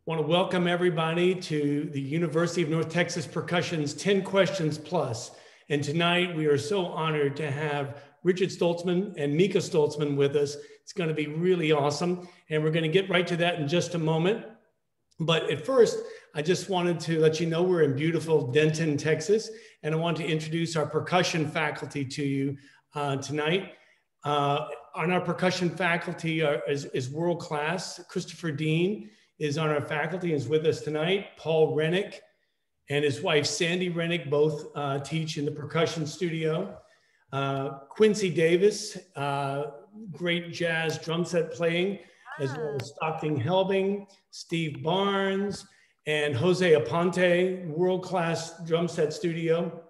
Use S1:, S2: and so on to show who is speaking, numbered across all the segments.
S1: Want to welcome everybody to the University of North Texas Percussion's 10 Questions Plus. And tonight we are so honored to have Richard Stoltzman and Mika Stoltzman with us. It's going to be really awesome. And we're going to get right to that in just a moment. But at first, I just wanted to let you know we're in beautiful Denton, Texas. And I want to introduce our percussion faculty to you tonight. On our percussion faculty is world class. Christopher Dean is on our faculty and is with us tonight. Paul Rennick and his wife, Sandy Rennick, both teach in the percussion studio. Quincy Davis, great jazz drum set playing, as well as Stockton Helbing, Steve Barnes, and Jose Aponte, world-class drum set studio.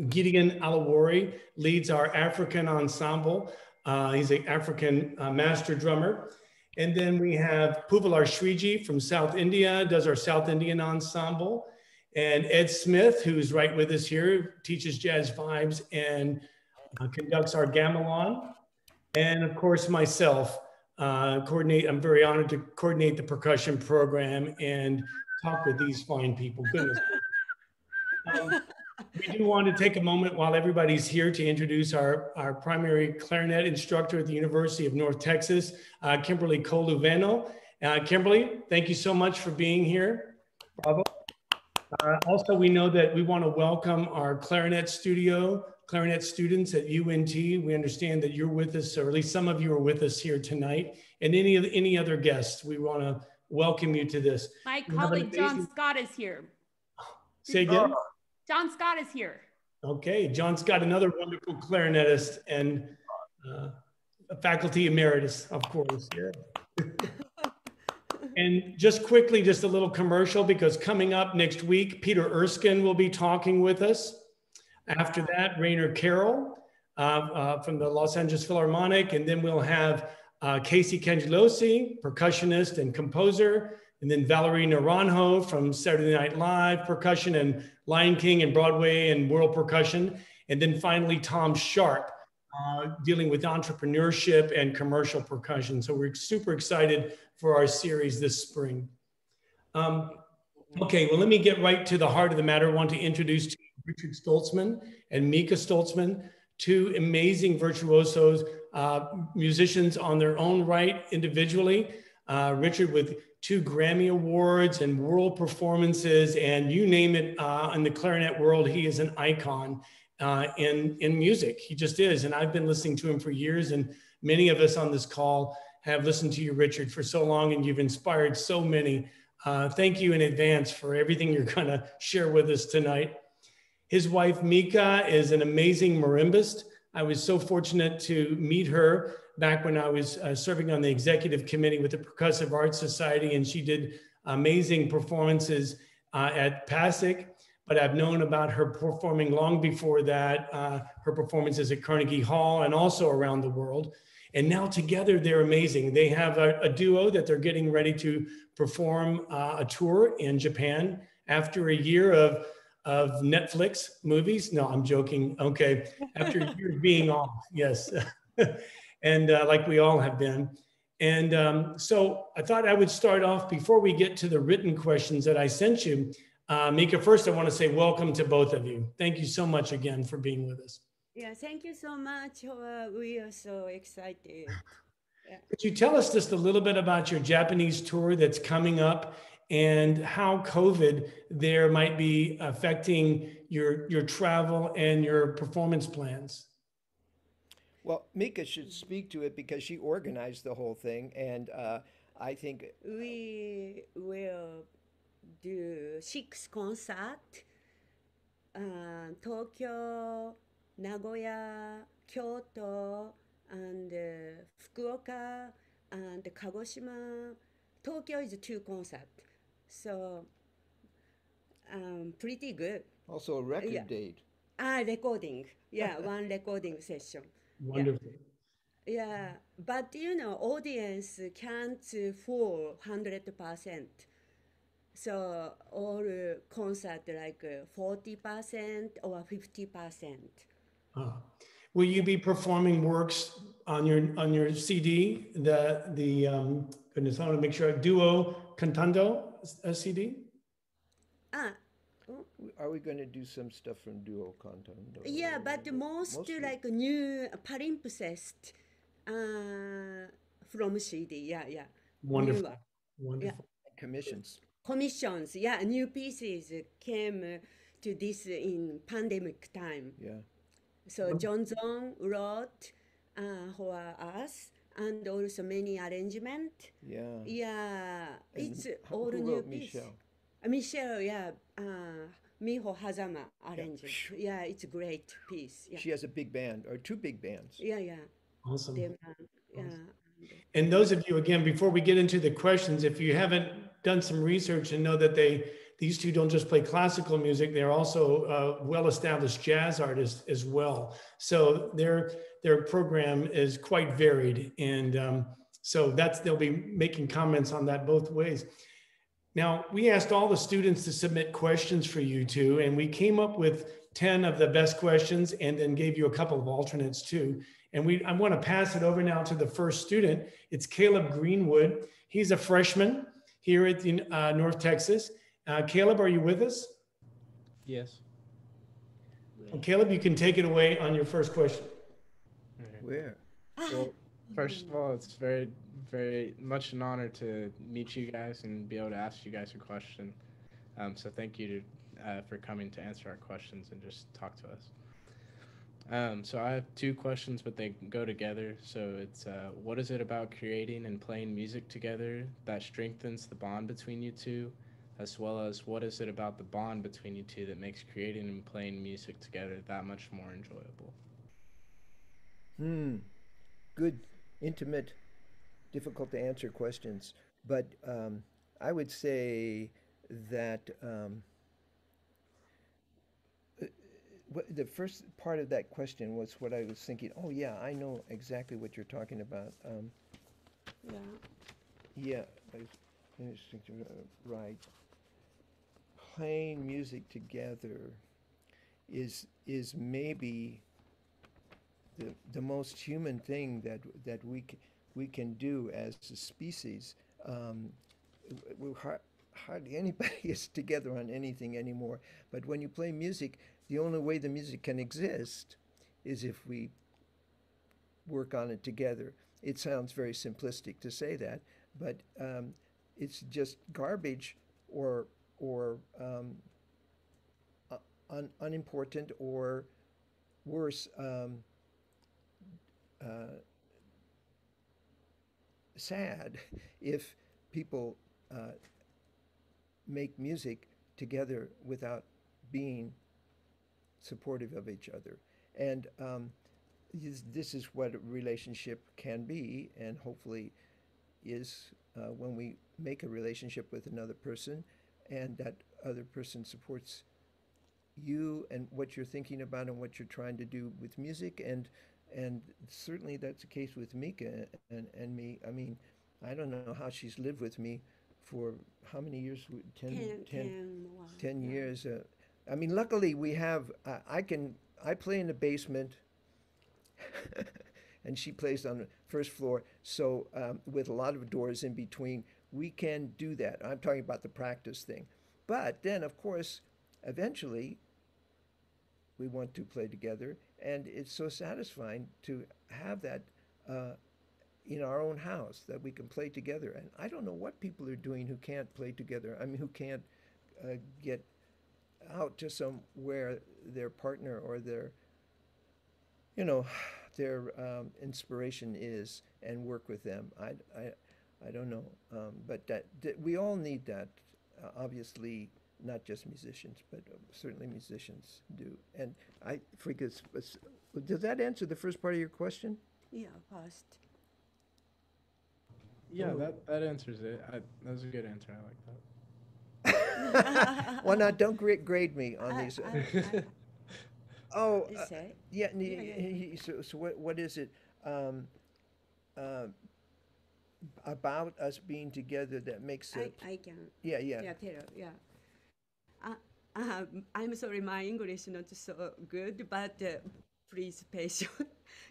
S1: Gideon Alawari leads our African ensemble. He's an African master drummer. And then we have Puvalar Shriji from South India, does our South Indian ensemble. And Ed Smith, who's right with us here, teaches jazz vibes and conducts our gamelan. And of course, myself, I'm very honored to coordinate the percussion program and talk with these fine people. Goodness. We do want to take a moment while everybody's here to introduce our primary clarinet instructor at the University of North Texas, Kimberly Coluveno. Kimberly, thank you so much for being here. Bravo. Also, we know that we want to welcome our clarinet students at UNT. We understand that you're with us, or at least some of you are with us here tonight. And any other guests, we want to welcome you to this.
S2: My colleague John Scott is here.
S1: Say again?
S2: John Scott is here.
S1: Okay, John Scott, another wonderful clarinetist and a faculty emeritus, of course. Yeah. And just quickly, just a little commercial, because coming up next week, Peter Erskine will be talking with us. After that, Rainer Carroll from the Los Angeles Philharmonic, and then we'll have Casey Cangelosi, percussionist and composer, and then Valerie Naranjo from Saturday Night Live, percussion and Lion King and Broadway and world percussion. And then finally, Tom Sharp, dealing with entrepreneurship and commercial percussion. So we're super excited for our series this spring. Okay, well, let me get right to the heart of the matter. I want to introduce to you Richard Stoltzman and Mika Stoltzman, two amazing virtuosos, musicians on their own right individually. Richard with 2 Grammy Awards and world performances, and you name it, in the clarinet world, he is an icon in music. He just is, and I've been listening to him for years, and many of us on this call have listened to you, Richard, for so long, and you've inspired so many. Thank you in advance for everything you're gonna share with us tonight. His wife, Mika, is an amazing marimbist. I was so fortunate to meet her back when I was serving on the executive committee with the Percussive Arts Society, and she did amazing performances at PASIC, but I've known about her performing long before that, her performances at Carnegie Hall and also around the world. And now together, they're amazing. They have a duo that they're getting ready to perform a tour in Japan after a year of Netflix movies. No, I'm joking. Okay, after a year of being off, yes. And like we all have been. And so I thought I would start off before we get to the written questions that I sent you. Mika, first I want to say welcome to both of you. Thank you so much again for being with us.
S3: Yeah, thank you so much. We are so excited. Yeah.
S1: Could you tell us just a little bit about your Japanese tour that's coming up and how COVID there might be affecting your travel and your performance plans?
S4: Well, Mika should speak to it because she organized the whole thing, and I think
S3: we will do 6 concerts, Tokyo, Nagoya, Kyoto, and Fukuoka, and Kagoshima. Tokyo is 2 concerts, so pretty good.
S4: Also a record date.
S3: Recording. Yeah, 1 recording session.
S1: Wonderful.
S3: Yeah, but you know, audience can't full 100%. So all concert like 40% or 50%.
S1: Will you be performing works on your CD? Goodness, I want to make sure duo cantando. CD?
S3: Ah,
S4: Are we going to do some stuff from Duo Cantando?
S3: yeah, but most
S4: Mostly.
S3: like new palimpsest from CD. Yeah, yeah.
S1: Wonderful.
S3: Newer.
S1: Wonderful.
S4: Commissions.
S3: Commissions. Yeah, new pieces came to this in pandemic time.
S4: Yeah.
S3: So Johnson wrote for us, and also many arrangement.
S4: Yeah.
S3: Yeah,
S4: And
S3: it's
S4: who
S3: all new
S4: wrote
S3: piece.
S4: Michelle?
S3: Michelle, yeah, Miho Hazama arranged.
S4: Phew.
S3: Yeah, it's a great piece. Yeah,
S4: She has a big band, or two big bands.
S3: yeah, yeah.
S1: Awesome.
S3: Them, yeah.
S1: And those of you, again, before we get into the questions, if you haven't done some research and know that these two don't just play classical music, they're also well-established jazz artists as well. So their program is quite varied. And so they'll be making comments on that both ways. Now, we asked all the students to submit questions for you two, and we came up with 10 of the best questions and then gave you a couple of alternates too. And I want to pass it over now to the first student. It's Caleb Greenwood. He's a freshman here at the, North Texas. Caleb, are you with us?
S5: Yes.
S1: Well, Caleb, you can take it away on your first question.
S4: Where?
S5: Well, first of all, it's very, very much an honor to meet you guys and be able to ask you guys a question. So thank you for coming to answer our questions and just talk to us. So I have two questions, but they go together. So it's what is it about creating and playing music together that strengthens the bond between you two, as well as what is it about the bond between you two that makes creating and playing music together that much more enjoyable?
S4: Good, intimate, difficult to answer questions. But I would say that the first part of that question was what I was thinking. Oh yeah, I know exactly what you're talking about.
S3: Yeah.
S4: Yeah, I was thinking, right. Playing music together is maybe the most human thing that we can do as a species. Hardly anybody is together on anything anymore. But when you play music, the only way the music can exist is if we work on it together. It sounds very simplistic to say that, but it's just garbage or unimportant, or worse, sad if people make music together without being supportive of each other. And this is what a relationship can be, and hopefully is when we make a relationship with another person, and that other person supports you and what you're thinking about and what you're trying to do with music. And certainly that's the case with Mika and me. I mean, I don't know how she's lived with me for how many years? 10 years. I mean, luckily we have, I play in the basement and she plays on the first floor. So with a lot of doors in between, we can do that. I'm talking about the practice thing. But then, of course, eventually we want to play together. And it's so satisfying to have that in our own house, that we can play together. And I don't know what people are doing who can't play together. I mean, who can't get out to somewhere their partner or their inspiration is and work with them. I don't know, but that we all need that. Obviously, not just musicians, but certainly musicians do. And I forget. Does that answer the first part of your question?
S3: Yeah, first.
S5: Yeah, that answers it. That was a good answer. I like that.
S4: Well, now don't grade me on these. Oh, yeah. So what is it about us being together that makes it?
S3: I can.
S4: Yeah.
S3: Yeah, tell. Yeah. I'm sorry, my English not so good, but please patient.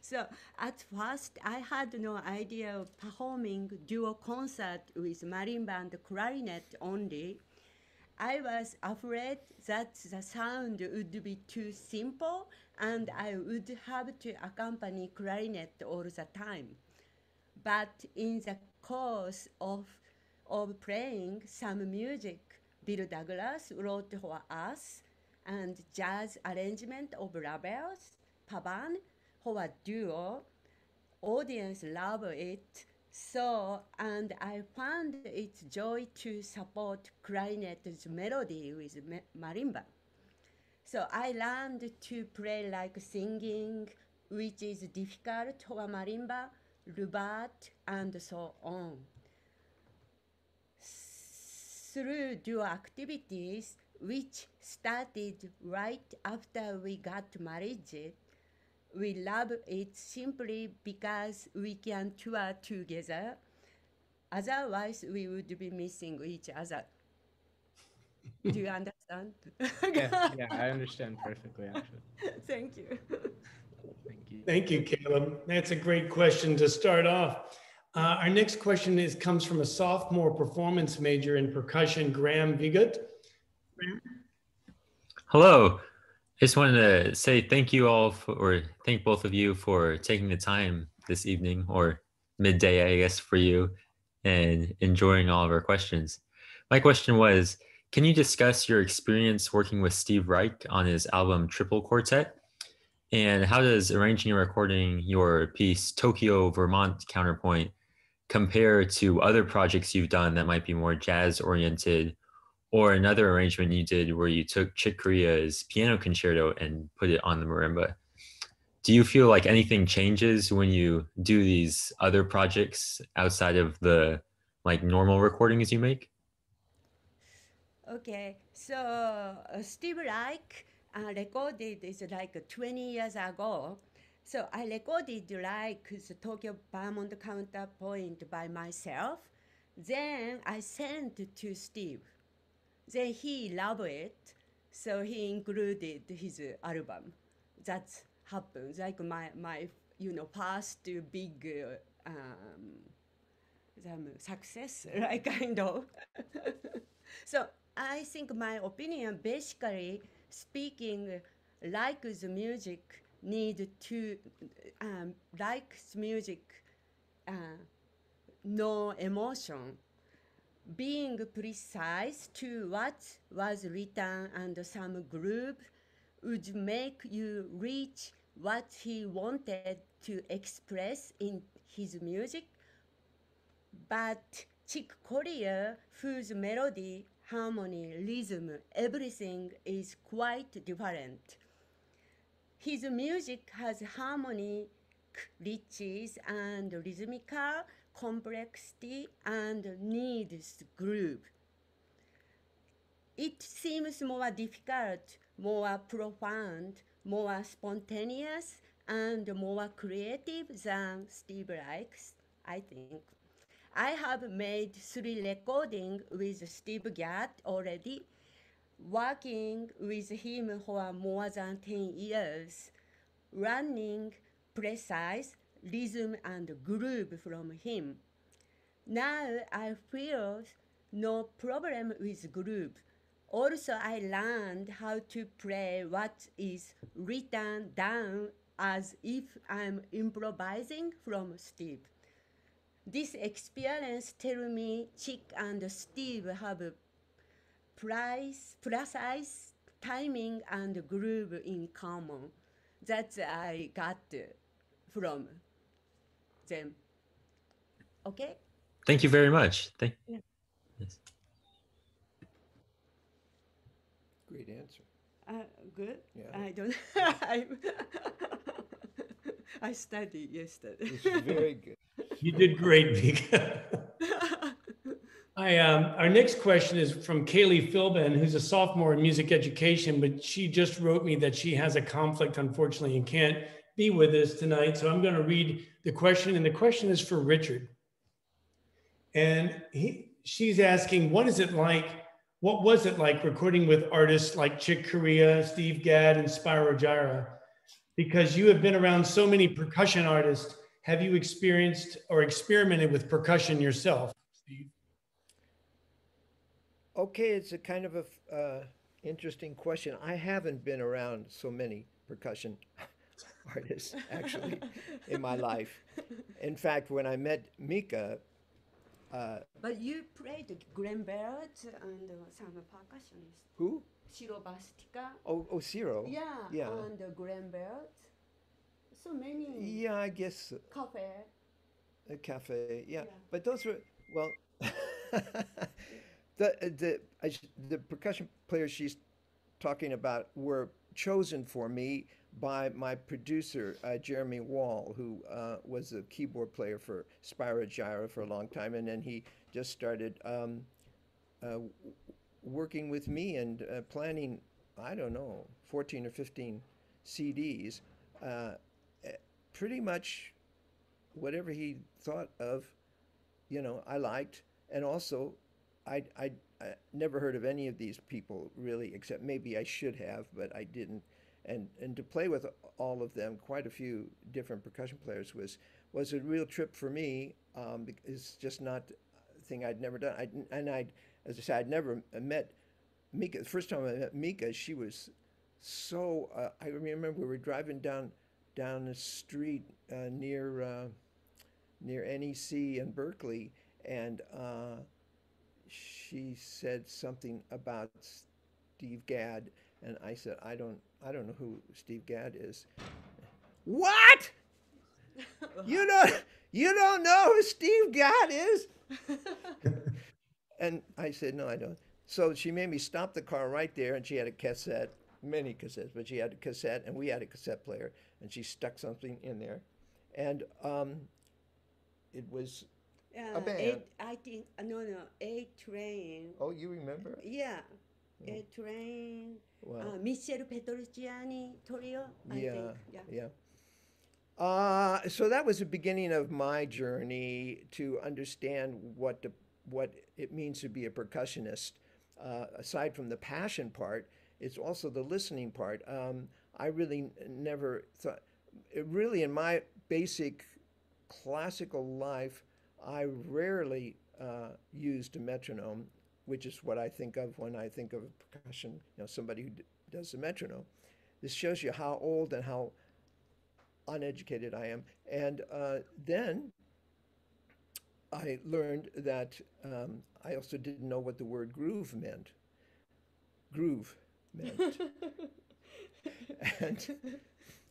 S3: So at first, I had no idea of performing duo concert with marimba and clarinet only. I was afraid that the sound would be too simple and I would have to accompany clarinet all the time. But in the course of playing some music Bill Douglas wrote for us and jazz arrangement of Ravel's Pavan for a duo, audience love it. So, and I found it joy to support clarinet's melody with marimba. So I learned to play like singing, which is difficult for marimba, rubat, and so on. Through duo activities, which started right after we got married, we love it simply because we can tour together. Otherwise, we would be missing each other. Do you understand?
S5: Yeah, I understand perfectly, actually.
S3: Thank you.
S5: Thank you.
S1: Thank you, Caleb. That's a great question to start off. Our next question comes from a sophomore performance major in percussion, Graham Viegut.
S6: Hello. I just wanted to say thank you all or thank both of you for taking the time this evening or midday, I guess, for you and enjoying all of our questions. My question was, can you discuss your experience working with Steve Reich on his album Triple Quartet? And how does arranging and recording your piece Tokyo Vermont Counterpoint compare to other projects you've done that might be more jazz oriented, or another arrangement you did where you took Chick Corea's piano concerto and put it on the marimba? Do you feel like anything changes when you do these other projects outside of the like normal recordings you make?
S3: Okay, so Steve Reich recorded this like 20 years ago. So I recorded like the Tokyo Vermont Counterpoint by myself. Then I sent to Steve. Then he loved it, so he included his album. That happened, like my first big success, right, kind of. So I think my opinion, basically speaking, like the music need to like music, no emotion. Being precise to what was written and some group would make you reach what he wanted to express in his music. But Chick Corea, whose melody, harmony, rhythm, everything is quite different. His music has harmonic riches and rhythmical complexity and needs groove. It seems more difficult, more profound, more spontaneous, and more creative than Steve Reich's, I think. I have made 3 recordings with Steve Gadd already, working with him for more than 10 years, learning precise rhythm and groove from him. Now I feel no problem with groove. Also, I learned how to play what is written down as if I'm improvising from Steve. This experience tells me Chick and Steve have precise timing and groove in common. That I got from them. Okay?
S6: Thank you very much.
S3: Yeah.
S6: Yes.
S4: Great answer.
S3: Good?
S4: Yeah.
S3: I don't. I studied yesterday.
S4: It's very good.
S1: You did great, Mika. Our next question is from Kailey Filben, who's a sophomore in music education, but she just wrote me that she has a conflict, unfortunately, and can't be with us tonight. So I'm going to read the question, and the question is for Richard. And she's asking, what was it like recording with artists like Chick Corea, Steve Gadd, and Spyro Gyra? because you have been around so many percussion artists. Have you experienced or experimented with percussion yourself, Steve?
S4: Okay, it's a kind of a interesting question. I haven't been around so many percussion artists actually in my life. In fact, when I met Mika,
S3: But you played Graham Viegut and some percussionists.
S4: who?
S3: Ciro Bastica.
S4: Oh, Ciro.
S3: Yeah.
S4: Yeah.
S3: And Graham Viegut. So many.
S4: Yeah, I guess
S3: Cafe.
S4: a cafe. Yeah,
S3: Yeah.
S4: but those were well. The percussion players she's talking about were chosen for me by my producer Jeremy Wall, who was a keyboard player for Spyro Gyra for a long time, and then he just started working with me and planning, I don't know, 14 or 15 CDs, pretty much whatever he thought of, I liked. And also, I never heard of any of these people really, except maybe I should have, but I didn't. And to play with all of them, quite a few different percussion players, was a real trip for me. It's just not a thing I'd never done. As I said, I'd never met Mika. The first time I met Mika, she was so. I remember we were driving down the street near NEC in Berkeley, and she said something about Steve Gadd, and I said, I don't know who Steve Gadd is. What? You don't know who Steve Gadd is? And I said, no, I don't. So she made me stop the car right there, and she had a cassette, many cassettes, but she had a cassette, and we had a cassette player, and she stuck something in there, and it was a band.
S3: I think no, A Train.
S4: Oh, you remember?
S3: Yeah, A Train.
S4: Wow.
S3: Michel Petrucciani Trio. I
S4: Yeah,
S3: think.
S4: yeah. So that was the beginning of my journey to understand what it means to be a percussionist. Aside from the passion part, it's also the listening part. I really never thought, really in my basic classical life, I rarely used a metronome, which is what I think of when I think of percussion, somebody who does the metronome. This shows you how old and how uneducated I am. And then I learned that I also didn't know what the word groove meant.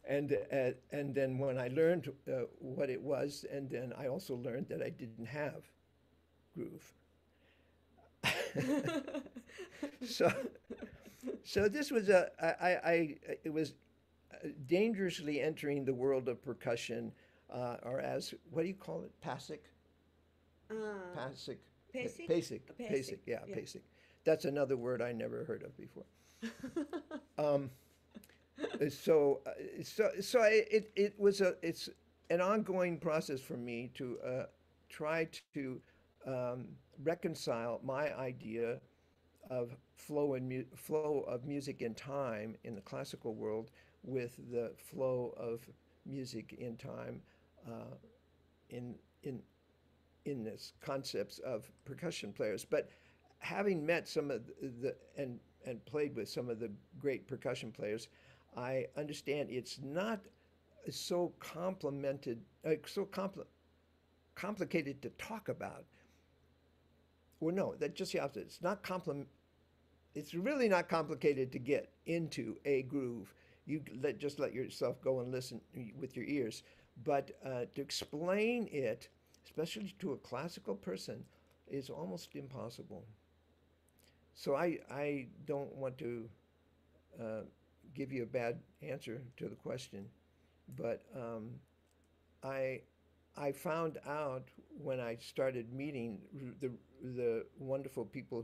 S4: And then when I learned what it was, and then I also learned that I didn't have groove. So this was it was dangerously entering the world of percussion, or as, what do you call it? Pasic? Pasic. Pasic. Yeah, Pasic. That's another word I never heard of before. It's an ongoing process for me to try to reconcile my idea of flow of music in time in the classical world with the flow of music in time in this concepts of percussion players. But having met some of and played with some of the great percussion players, I understand it's not so complicated to talk about. Well, no, that's just the opposite. It's really not complicated to get into a groove. You just let yourself go and listen with your ears. But to explain it, especially to a classical person, is almost impossible. So I don't want to give you a bad answer to the question, but I found out when I started meeting the wonderful people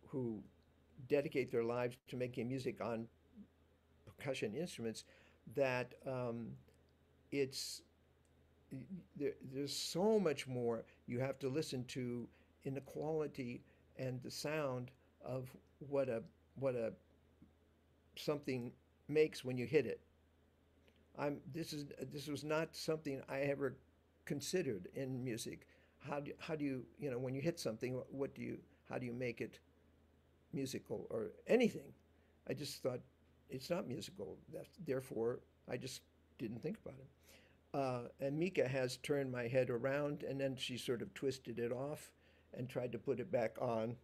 S4: who dedicate their lives to making music on percussion instruments that there's so much more you have to listen to in the quality and the sound of what a something makes when you hit it. This was not something I ever considered in music. How do you, when you hit something, how do you make it musical or anything? I just thought it's not musical. Therefore, I just didn't think about it. And Mika has turned my head around, and then she sort of twisted it off and tried to put it back on.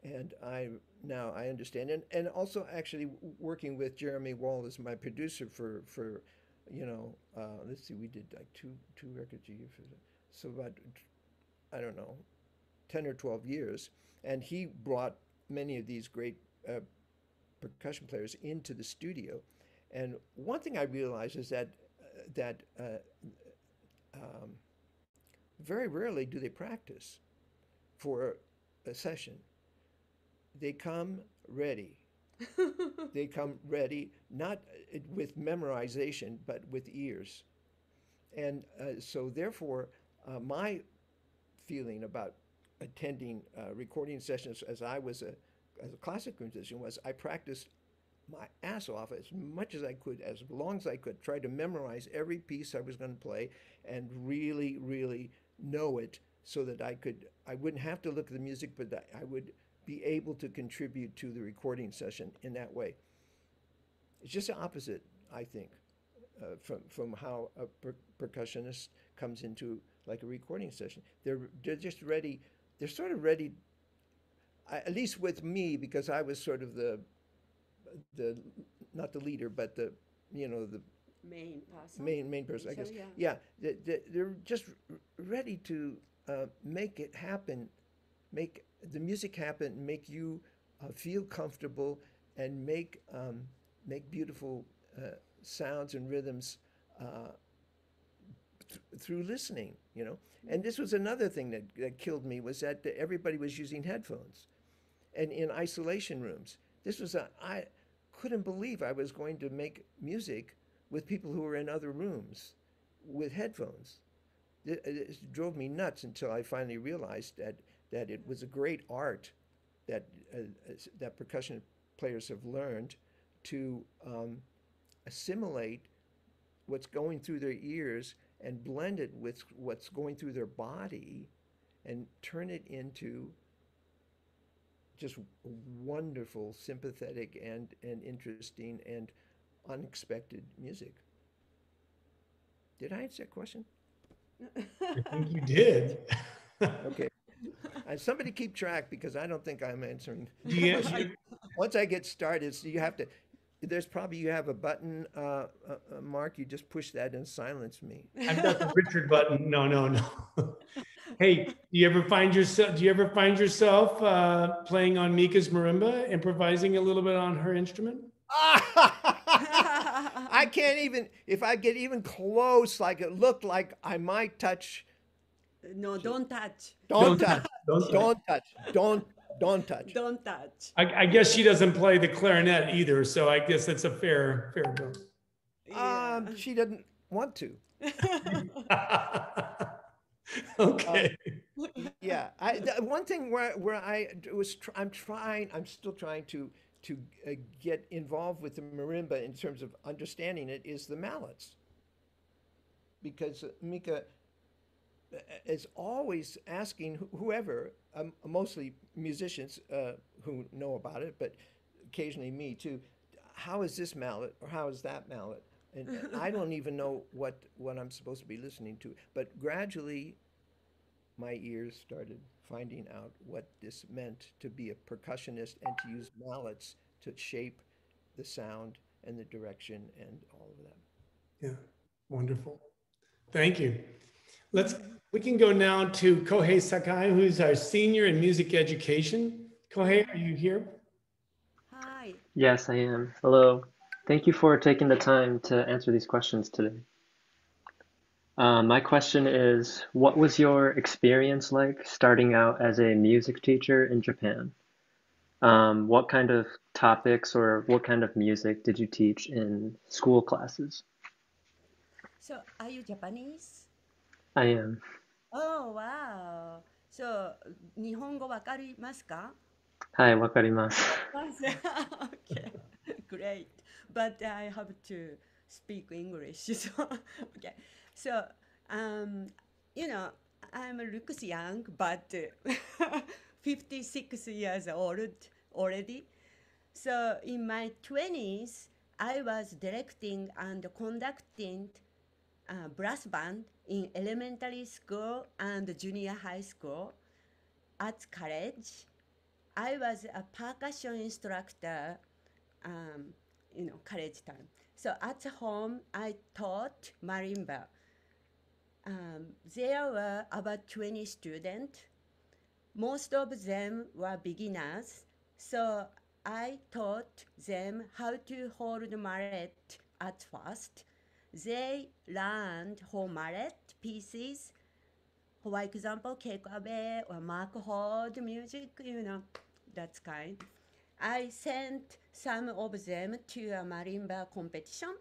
S4: And now I understand. And also actually working with Jeremy Wall as my producer for let's see, we did like two records a year for that. So about, I don't know, 10 or 12 years. And he brought many of these great percussion players into the studio. And one thing I realized is that very rarely do they practice for a session. They come ready. They come ready, not with memorization, but with ears. And so therefore, my feeling about attending recording sessions as a classical musician was I practiced my ass off as much as I could, as long as I could, try to memorize every piece I was going to play and really, really know it so that I wouldn't have to look at the music, but that I would be able to contribute to the recording session in that way. It's just the opposite, I think, from how a percussionist comes into like a recording session. They're just ready. They're sort of ready, at least with me, because I was sort of the not the leader, but the
S3: main person.
S4: Main person, I guess. Yeah, they're just ready to make it happen, make the music happen, make you feel comfortable, and make beautiful sounds and rhythms through listening. And this was another thing that killed me, was that everybody was using headphones, and in isolation rooms. This was I couldn't believe I was going to make music with people who were in other rooms with headphones. It drove me nuts until I finally realized that it was a great art that percussion players have learned to assimilate what's going through their ears and blend it with what's going through their body and turn it into just wonderful, sympathetic, and interesting and unexpected music. Did I answer that question?
S1: I think you did.
S4: Okay. Somebody keep track, because I don't think I'm answering.
S1: Yes.
S4: Once I get started, so you have to. You have a button, Mark. You just push that and silence me.
S1: I've got the Richard button. No. Hey, do you ever find yourself playing on Mika's marimba, improvising a little bit on her instrument?
S4: I can't even. If I get even close, like it looked like I might touch.
S3: No, don't touch.
S4: Don't touch. Don't touch. Don't touch.
S3: Don't touch.
S1: I guess she doesn't play the clarinet either, so I guess that's a fair go.
S3: Yeah.
S4: She doesn't want to.
S1: Okay.
S4: Yeah, one thing where I'm still trying to get involved with the marimba in terms of understanding it is the mallets, because Mika is always asking whoever, mostly musicians who know about it, but occasionally me too, how is this mallet or how is that mallet? And I don't even know what I'm supposed to be listening to. But gradually, my ears started finding out what this meant to be a percussionist and to use mallets to shape the sound and the direction and all of that.
S1: Yeah, wonderful. Thank you. We can go now to Kohei Sakai, who's our senior in music education. Kohei, are you here?
S3: Hi.
S7: Yes, I am. Hello. Thank you for taking the time to answer these questions today. My question is, what was your experience like starting out as a music teacher in Japan? What kind of topics or what kind of music did you teach in school classes?
S3: So, are you Japanese?
S7: I am.
S3: Oh, wow. So, 日本語わかりますか?
S7: はい、わかります。
S3: Okay, great. But I have to speak English. So, okay. So, you know, I'm looks young, but 56 years old already. So in my 20s, I was directing and conducting brass band in elementary school and junior high school. At college, I was a percussion instructor, college time. So at home, I taught marimba. There were about 20 students. Most of them were beginners, so I taught them how to hold mallet at first. They learned whole mallet pieces, for example, Kekabe or Mark Hold music, that's kind. I sent some of them to a marimba competition.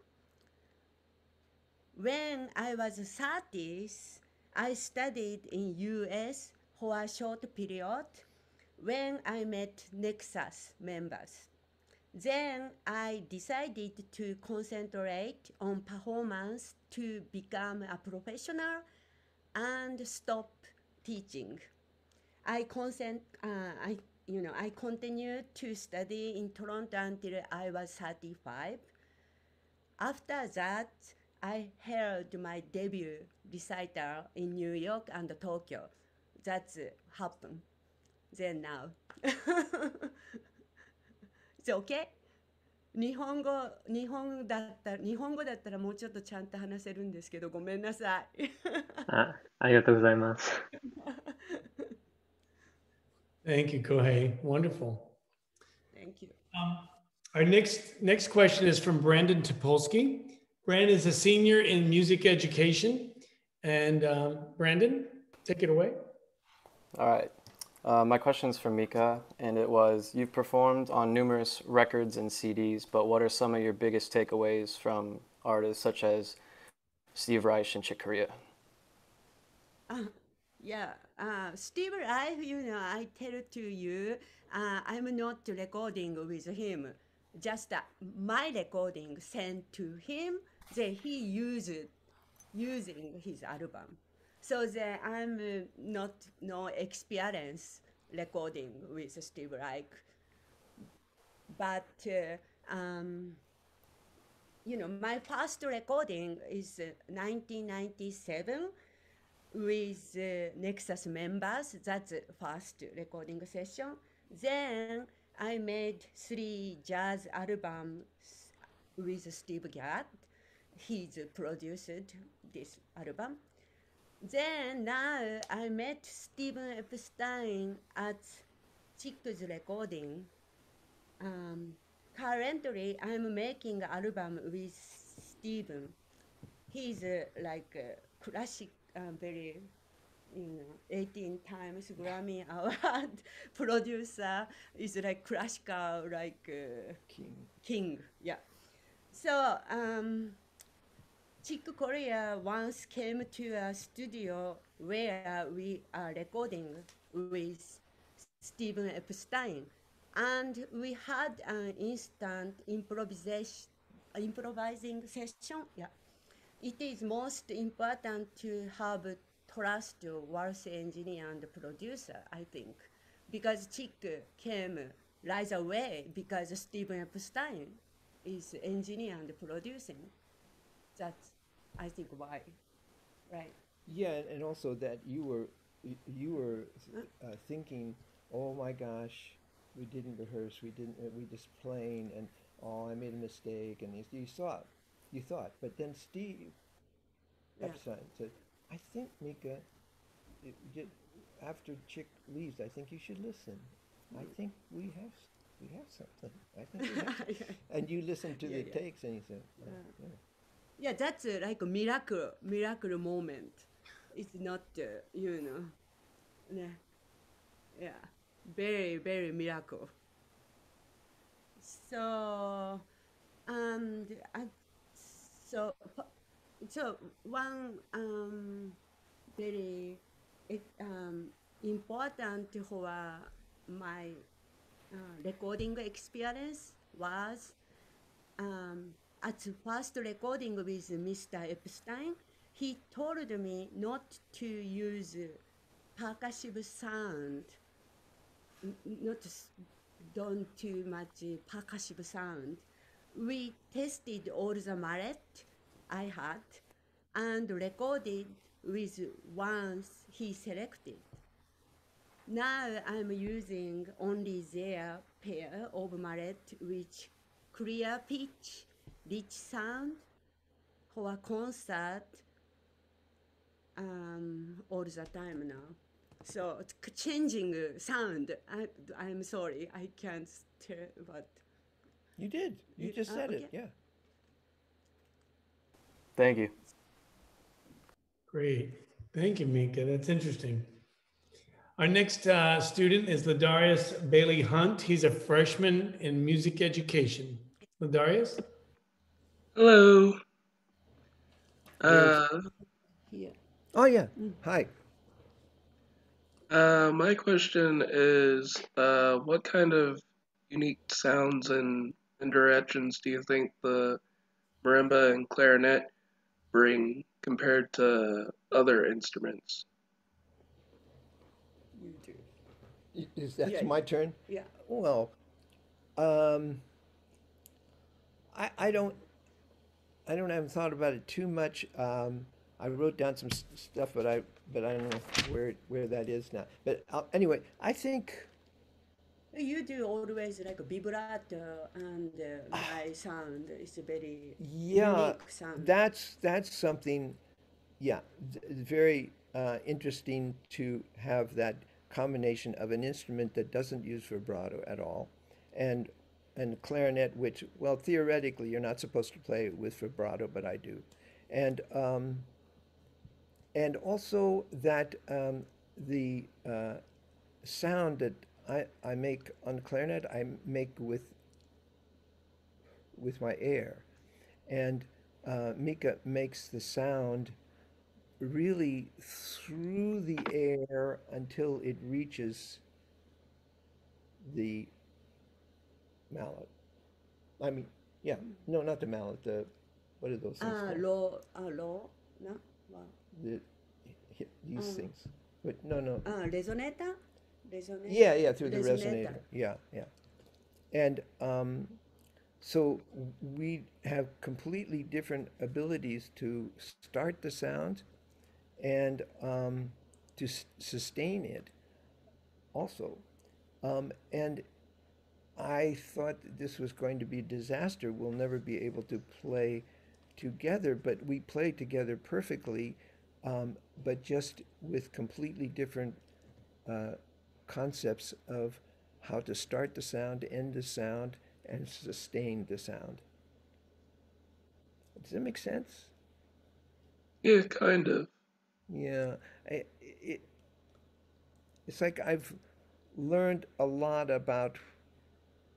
S3: When I was 30s, I studied in US for a short period when I met Nexus members. Then I decided to concentrate on performance to become a professional and stop teaching. I continued to study in Toronto until I was 35. After that, I held my debut recital in New York and Tokyo. That's happened. Then now. It's okay? 日本語だったらもうちょっとちゃんと話せるんですけど、ごめんなさい。
S7: ありがとうございます。
S1: Thank you, Kohei. Wonderful.
S3: Thank you.
S1: Our next question is from Brandon Topolski. Brandon is a senior in music education. And Brandon, take it away.
S8: All right. My question is for Mika, and it was, you've performed on numerous records and CDs, but what are some of your biggest takeaways from artists such as Steve Reich and Chick Corea?
S3: Steve Reich, I tell to you, I'm not recording with him. Just my recording sent to him, then he using his album. So then I'm no experience recording with Steve Reich. But, my first recording is 1997 with Nexus members. That's the first recording session. Then I made 3 jazz albums with Steve Gadd. He's produced this album. Then now I met Stephen Epstein at Chick's recording. Currently, I'm making an album with Stephen. He's like a classic, very, 18 times Grammy Award producer. Is like classical, like king. Yeah. So Chick Corea once came to a studio where we are recording with Stephen Epstein, and we had an instant improvising session. Yeah, it is most important to have trust towards engineer and producer, I think, because Chick came right away because Stephen Epstein is engineer and producing. That's, I think, why, right?
S4: Yeah, and also that you were thinking, oh my gosh, we didn't rehearse, we just playing, and oh, I made a mistake, and you thought, but then Steve Epstein said, I think, Mika, after Chick leaves, I think you should listen. I think we have something. I think we have something. And you listened to the takes, and you said,
S3: yeah, that's like a miracle moment. It's not, very, very miracle. So, so one very important for my recording experience was at the first recording with Mr. Epstein, he told me not to use percussive sound, not done too much percussive sound. We tested all the mallet I had and recorded with ones he selected. Now I'm using only their pair of mallet with clear pitch, rich sound for a concert all the time now. So it's changing sound. I'm sorry, I can't tell, but
S4: You did. You just said
S3: okay.
S4: it. Yeah.
S8: Thank you.
S1: Great. Thank you, Mika. That's interesting. Our next student is Ladarius Bailey Hunt. He's a freshman in music education. Ladarius?
S9: Hello.
S3: here.
S4: Oh yeah. Hi.
S9: My question is, what kind of unique sounds and directions do you think the marimba and clarinet bring compared to other instruments?
S3: You do.
S4: That's
S3: Yeah.
S4: my turn?
S3: Yeah.
S4: Well, I don't haven't thought about it too much. I wrote down some stuff, but I don't know where that is now. But anyway, I think
S3: You do always like vibrato and high sound. It's a very unique sound.
S4: that's something, yeah, very interesting to have that combination of an instrument that doesn't use vibrato at all, and clarinet, which, well, theoretically you're not supposed to play with vibrato, but I do, and also that the sound that I make on clarinet, I make with my air, and Mika makes the sound really through the air until it reaches the mallet. I mean, yeah, no, not the mallet. What are those things called?
S3: Low, no? Wow.
S4: These things. But no.
S3: Resonator?
S4: Yeah, through the resonator. Yeah. And so we have completely different abilities to start the sound and to sustain it also. And I thought that this was going to be a disaster. We'll never be able to play together, but we play together perfectly, but just with completely different concepts of how to start the sound, end the sound, and sustain the sound. Does that make sense?
S9: Yeah, kind of.
S4: Yeah, it's like I've learned a lot about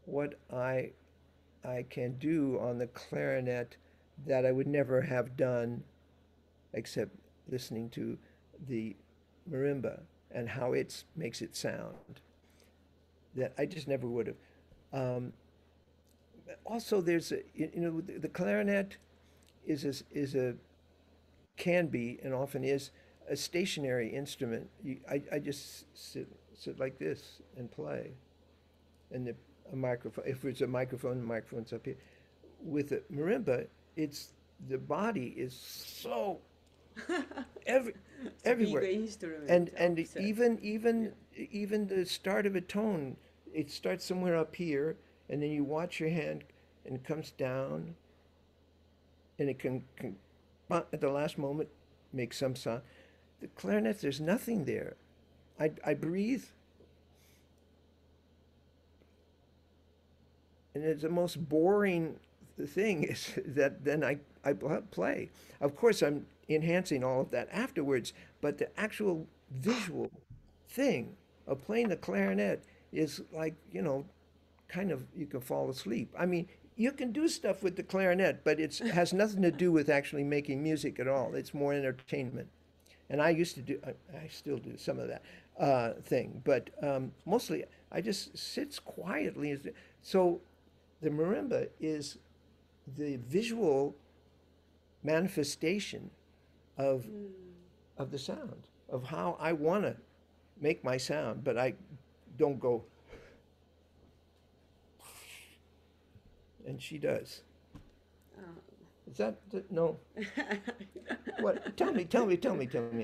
S4: what I can do on the clarinet that I would never have done except listening to the marimba and how it makes it sound. That I just never would have. Also, there's the clarinet can be and often is a stationary instrument. I just sit like this and play, and a microphone. If it's a microphone, the microphone's up here. With a marimba, the body is so everywhere,
S3: big instrument,
S4: and even the start of a tone, it starts somewhere up here, and then you watch your hand, and it comes down, and it can at the last moment make some sound. The clarinet, there's nothing there. I breathe, and it's the most boring thing is that then I play. Of course, I'm enhancing all of that afterwards, but the actual visual thing of playing the clarinet is like, kind of, you can fall asleep. I mean, you can do stuff with the clarinet, but it has nothing to do with actually making music at all. It's more entertainment. And I used to do, I still do some of that thing, but mostly I just sits quietly. So the marimba is the visual manifestation of the sound, of how I want to make my sound, but I don't go. And she does. Is that no? What? Tell me. I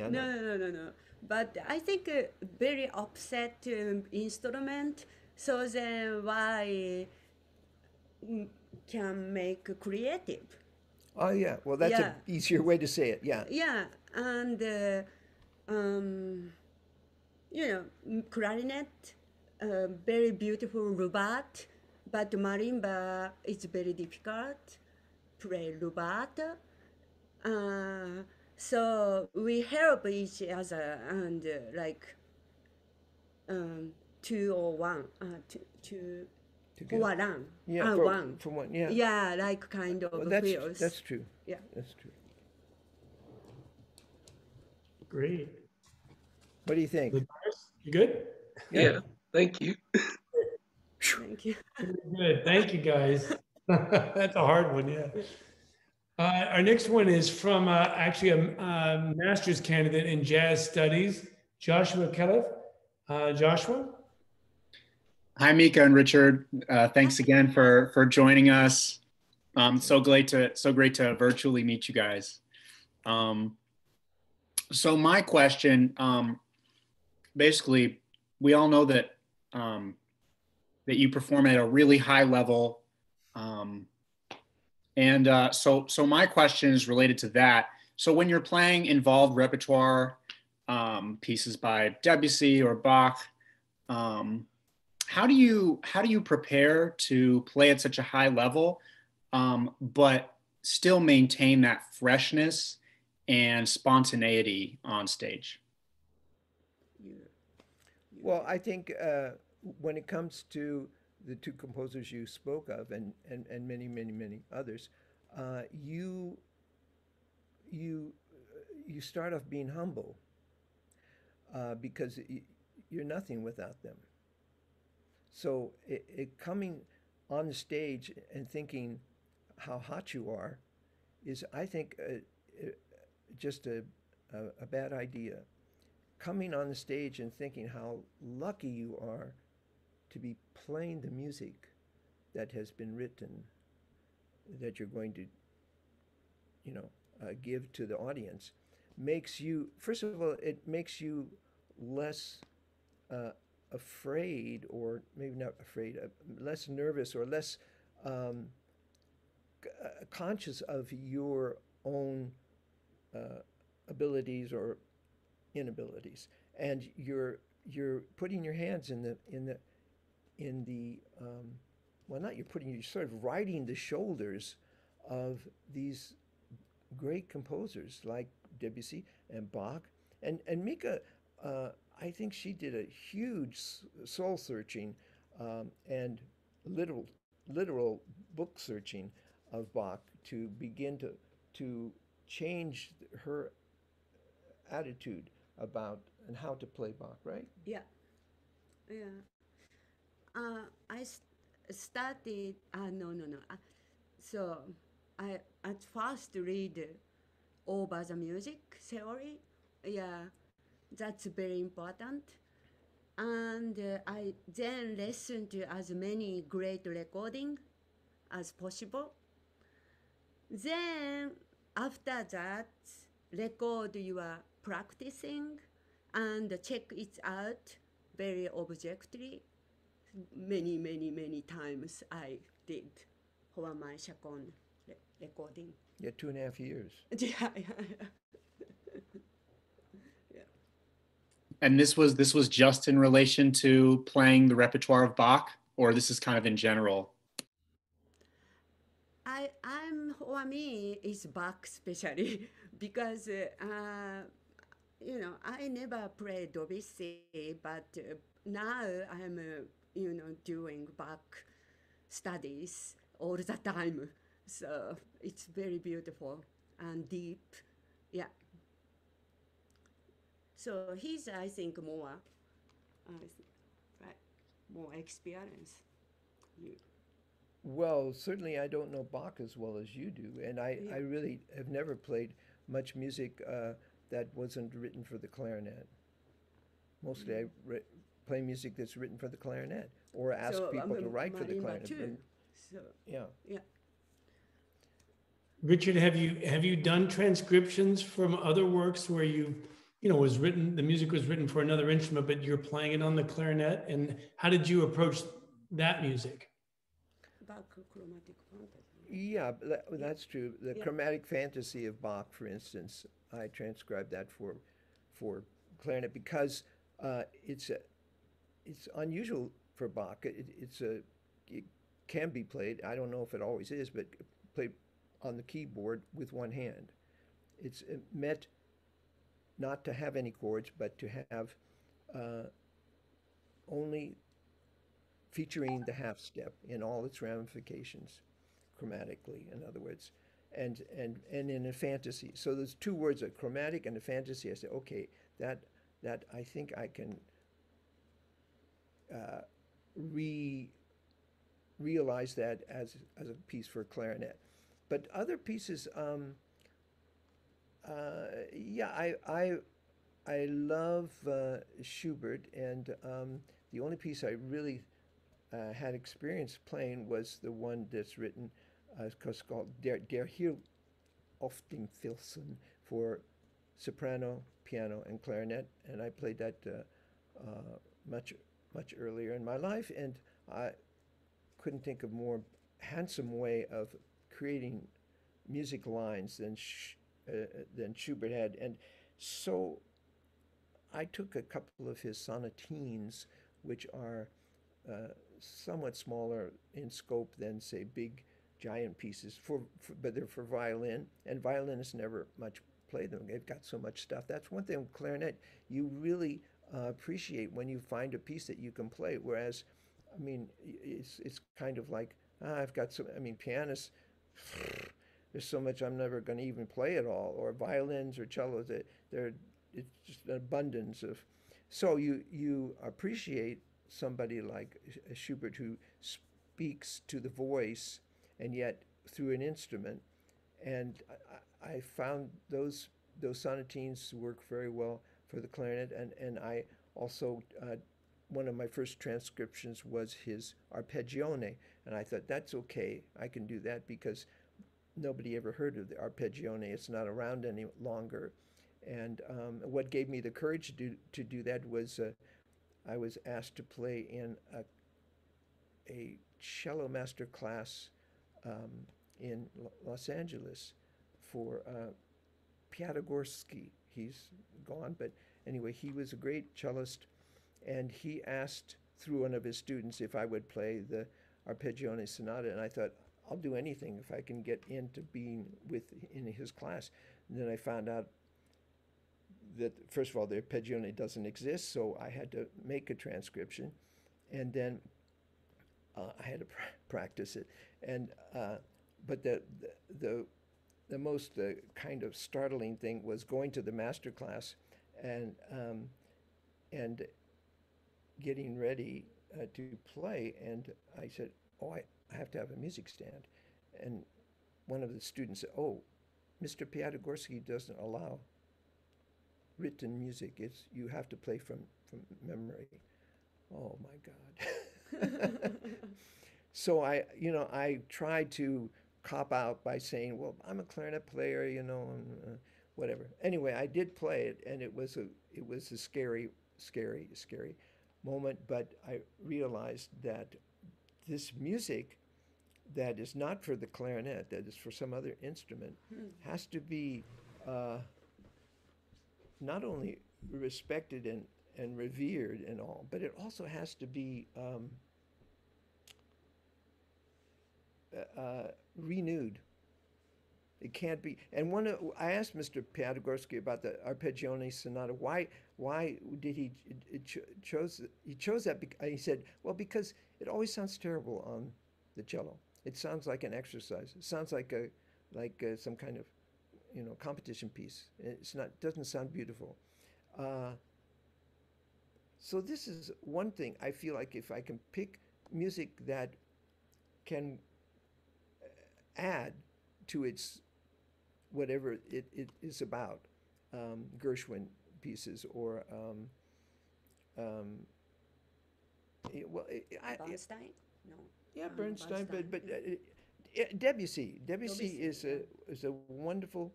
S4: know.
S3: No. But I think very upset instrument. So then why can make creative?
S4: Oh yeah. Well, that's
S3: Yeah.
S4: an easier way to say it. Yeah.
S3: Yeah, and clarinet, very beautiful rubat, but marimba is very difficult. Play rubat. So we help each other and two or one, two
S4: Together.
S3: one.
S4: Yeah.
S3: One.
S4: For one. Yeah.
S3: Yeah, like kind of
S4: Well,
S3: feels.
S4: that's true.
S3: Yeah.
S4: That's true.
S1: Great.
S4: What do you think?
S1: You good?
S9: Yeah. Thank you.
S3: Thank you.
S1: Good. Thank you, guys. That's a hard one, yeah. Our next one is from actually a master's candidate in jazz studies, Joshua Calef. Joshua?
S10: Hi, Mika and Richard. Thanks again for joining us. So great to virtually meet you guys. So my question, basically, we all know that that you perform at a really high level, so my question is related to that. So when you're playing involved repertoire pieces by Debussy or Bach, how do you prepare to play at such a high level, but still maintain that freshness and spontaneity on stage?
S4: Well, I think when it comes to the two composers you spoke of, and many others, you start off being humble because you're nothing without them. So coming on the stage and thinking how hot you are is, I think, just a bad idea. Coming on the stage and thinking how lucky you are to be playing the music that has been written, that you're going to, give to the audience, makes you, first of all, it makes you less afraid, or maybe not afraid, less nervous, or less conscious of your own abilities or inabilities, and you're putting your hands in the well, not you're sort of riding the shoulders of these great composers like Debussy and Bach and Mika. I think she did a huge soul searching and literal book searching of Bach to begin to change her attitude about and how to play Bach, right?
S3: Yeah. I started. No. So I at first read over the music theory. Yeah, that's very important. And I then listened to as many great recording as possible. Then after that, record you are practicing and check it out very objectively. Many times I did for my second recording.
S4: Yeah, 2.5 years.
S3: Yeah.
S10: And this was just in relation to playing the repertoire of Bach, or this is kind of in general?
S3: For me, it's Bach especially because I never played Debussy, but now I'm doing Bach studies all the time. So it's very beautiful and deep. Yeah. So he's, I think, more experience.
S4: Well, certainly I don't know Bach as well as you do, and I really have never played much music that wasn't written for the clarinet. Mostly play music that's written for the clarinet or ask people to write for the clarinet.
S3: Too. So,
S4: yeah.
S1: Richard, have you done transcriptions from other works where the music was written for another instrument, but you're playing it on the clarinet? And how did you approach that music?
S3: Bach chromatic fantasy.
S4: Yeah, that's true. The chromatic fantasy of Bach, for instance, I transcribed that for clarinet because it's unusual for Bach. It can be played. I don't know if it always is, but played on the keyboard with one hand. It's meant not to have any chords, but to have only featuring the half step in all its ramifications, chromatically, in other words, and in a fantasy. So there's two words, a chromatic and a fantasy. I say, okay, that I think I can realize that as a piece for clarinet. But other pieces, I love Schubert, and the only piece I really had experience playing was the one that's written, called Der Heraufstimmungsfilzen for soprano, piano, and clarinet, and I played that much earlier in my life, and I couldn't think of more handsome way of creating music lines than Schubert had, and so I took a couple of his sonatines, which are somewhat smaller in scope than, say, big giant pieces, but they're for violin, and violinists never much play them. They've got so much stuff. That's one thing with clarinet. You really appreciate when you find a piece that you can play, whereas, I mean, it's kind of like, I've got so, I mean, pianists, there's so much I'm never going to even play at all, or violins or cellos, it's just an abundance of, so you appreciate somebody like Schubert who speaks to the voice and yet through an instrument, and I found those sonatines work very well for the clarinet, and I also one of my first transcriptions was his Arpeggione, and I thought, that's okay, I can do that, because nobody ever heard of the Arpeggione. It's not around any longer. And what gave me the courage to do that was I was asked to play in a cello master class in Los Angeles for Piatigorsky. He's gone, but anyway, he was a great cellist, and he asked through one of his students if I would play the Arpeggione Sonata, and I thought, I'll do anything if I can get into being in his class. And then I found out that, first of all, the Arpeggione doesn't exist, so I had to make a transcription, and then I had to practice it. And but the most kind of startling thing was going to the master class and getting ready to play, and I said, oh, I have to have a music stand. And one of the students said, oh, Mr. Piatigorsky doesn't allow written music. You have to play from memory. Oh my God. So I tried to cop out by saying, well, I'm a clarinet player, and whatever. Anyway, I did play it, and it was a scary moment, but I realized that this music that is not for the clarinet, that is for some other instrument, has to be not only respected and revered and all, but it also has to be renewed. It can't be. And I asked Mr. Piatigorsky about the Arpeggione Sonata. Why did he chose that? He said, well, because it always sounds terrible on the cello. It sounds like an exercise. It sounds like some kind of competition piece. Doesn't sound beautiful. So this is one thing. I feel like if I can pick music that can add to its whatever it is about, Gershwin pieces or
S3: Bernstein? No.
S4: Yeah, Bernstein, but Debussy. Debussy is a wonderful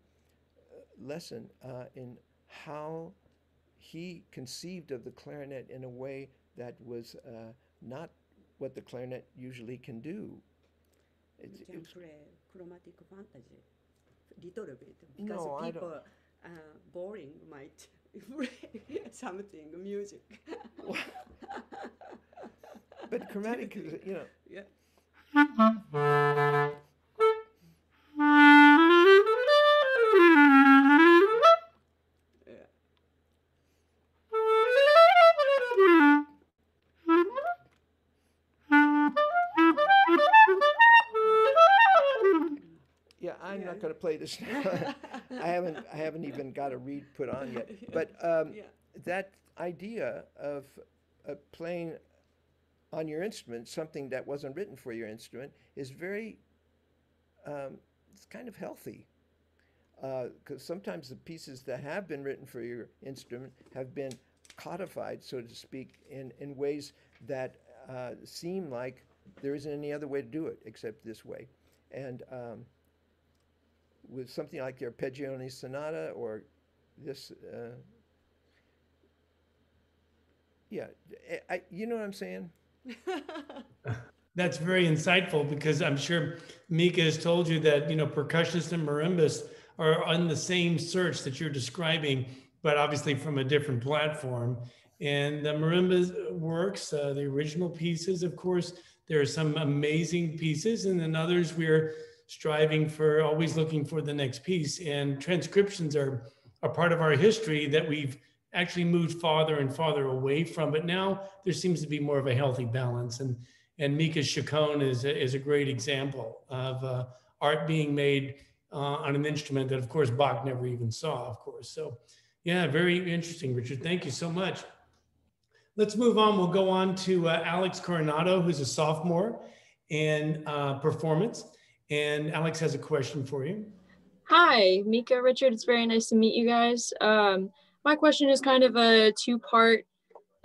S4: lesson in how he conceived of the clarinet in a way that was not what the clarinet usually can do.
S3: You can play chromatic fantasy, little bit, because
S4: No, I
S3: people boring might play something music.
S4: But chromatic, you know.
S3: Yeah.
S4: Yeah, I'm not going to play this now. I haven't even got a reed put on yet. But that idea of playing on your instrument something that wasn't written for your instrument is very, it's kind of healthy. Because sometimes the pieces that have been written for your instrument have been codified, so to speak, in ways that seem like there isn't any other way to do it except this way. And with something like your Arpeggione Sonata or this, you know what I'm saying?
S1: That's very insightful, because I'm sure Mika has told you that, percussionists and marimbas are on the same search that you're describing, but obviously from a different platform. And the marimba works, the original pieces, of course, there are some amazing pieces, and then others we're striving for, always looking for the next piece. And transcriptions are a part of our history that we've actually moved farther and farther away from, but now there seems to be more of a healthy balance. And Mika's Chaconne is a great example of art being made on an instrument that, of course, Bach never even saw, of course. So yeah, very interesting, Richard. Thank you so much. Let's move on. We'll go on to Alex Coronado, who's a sophomore in performance. And Alex has a question for you.
S11: Hi, Mika, Richard. It's very nice to meet you guys. My question is kind of a two-part,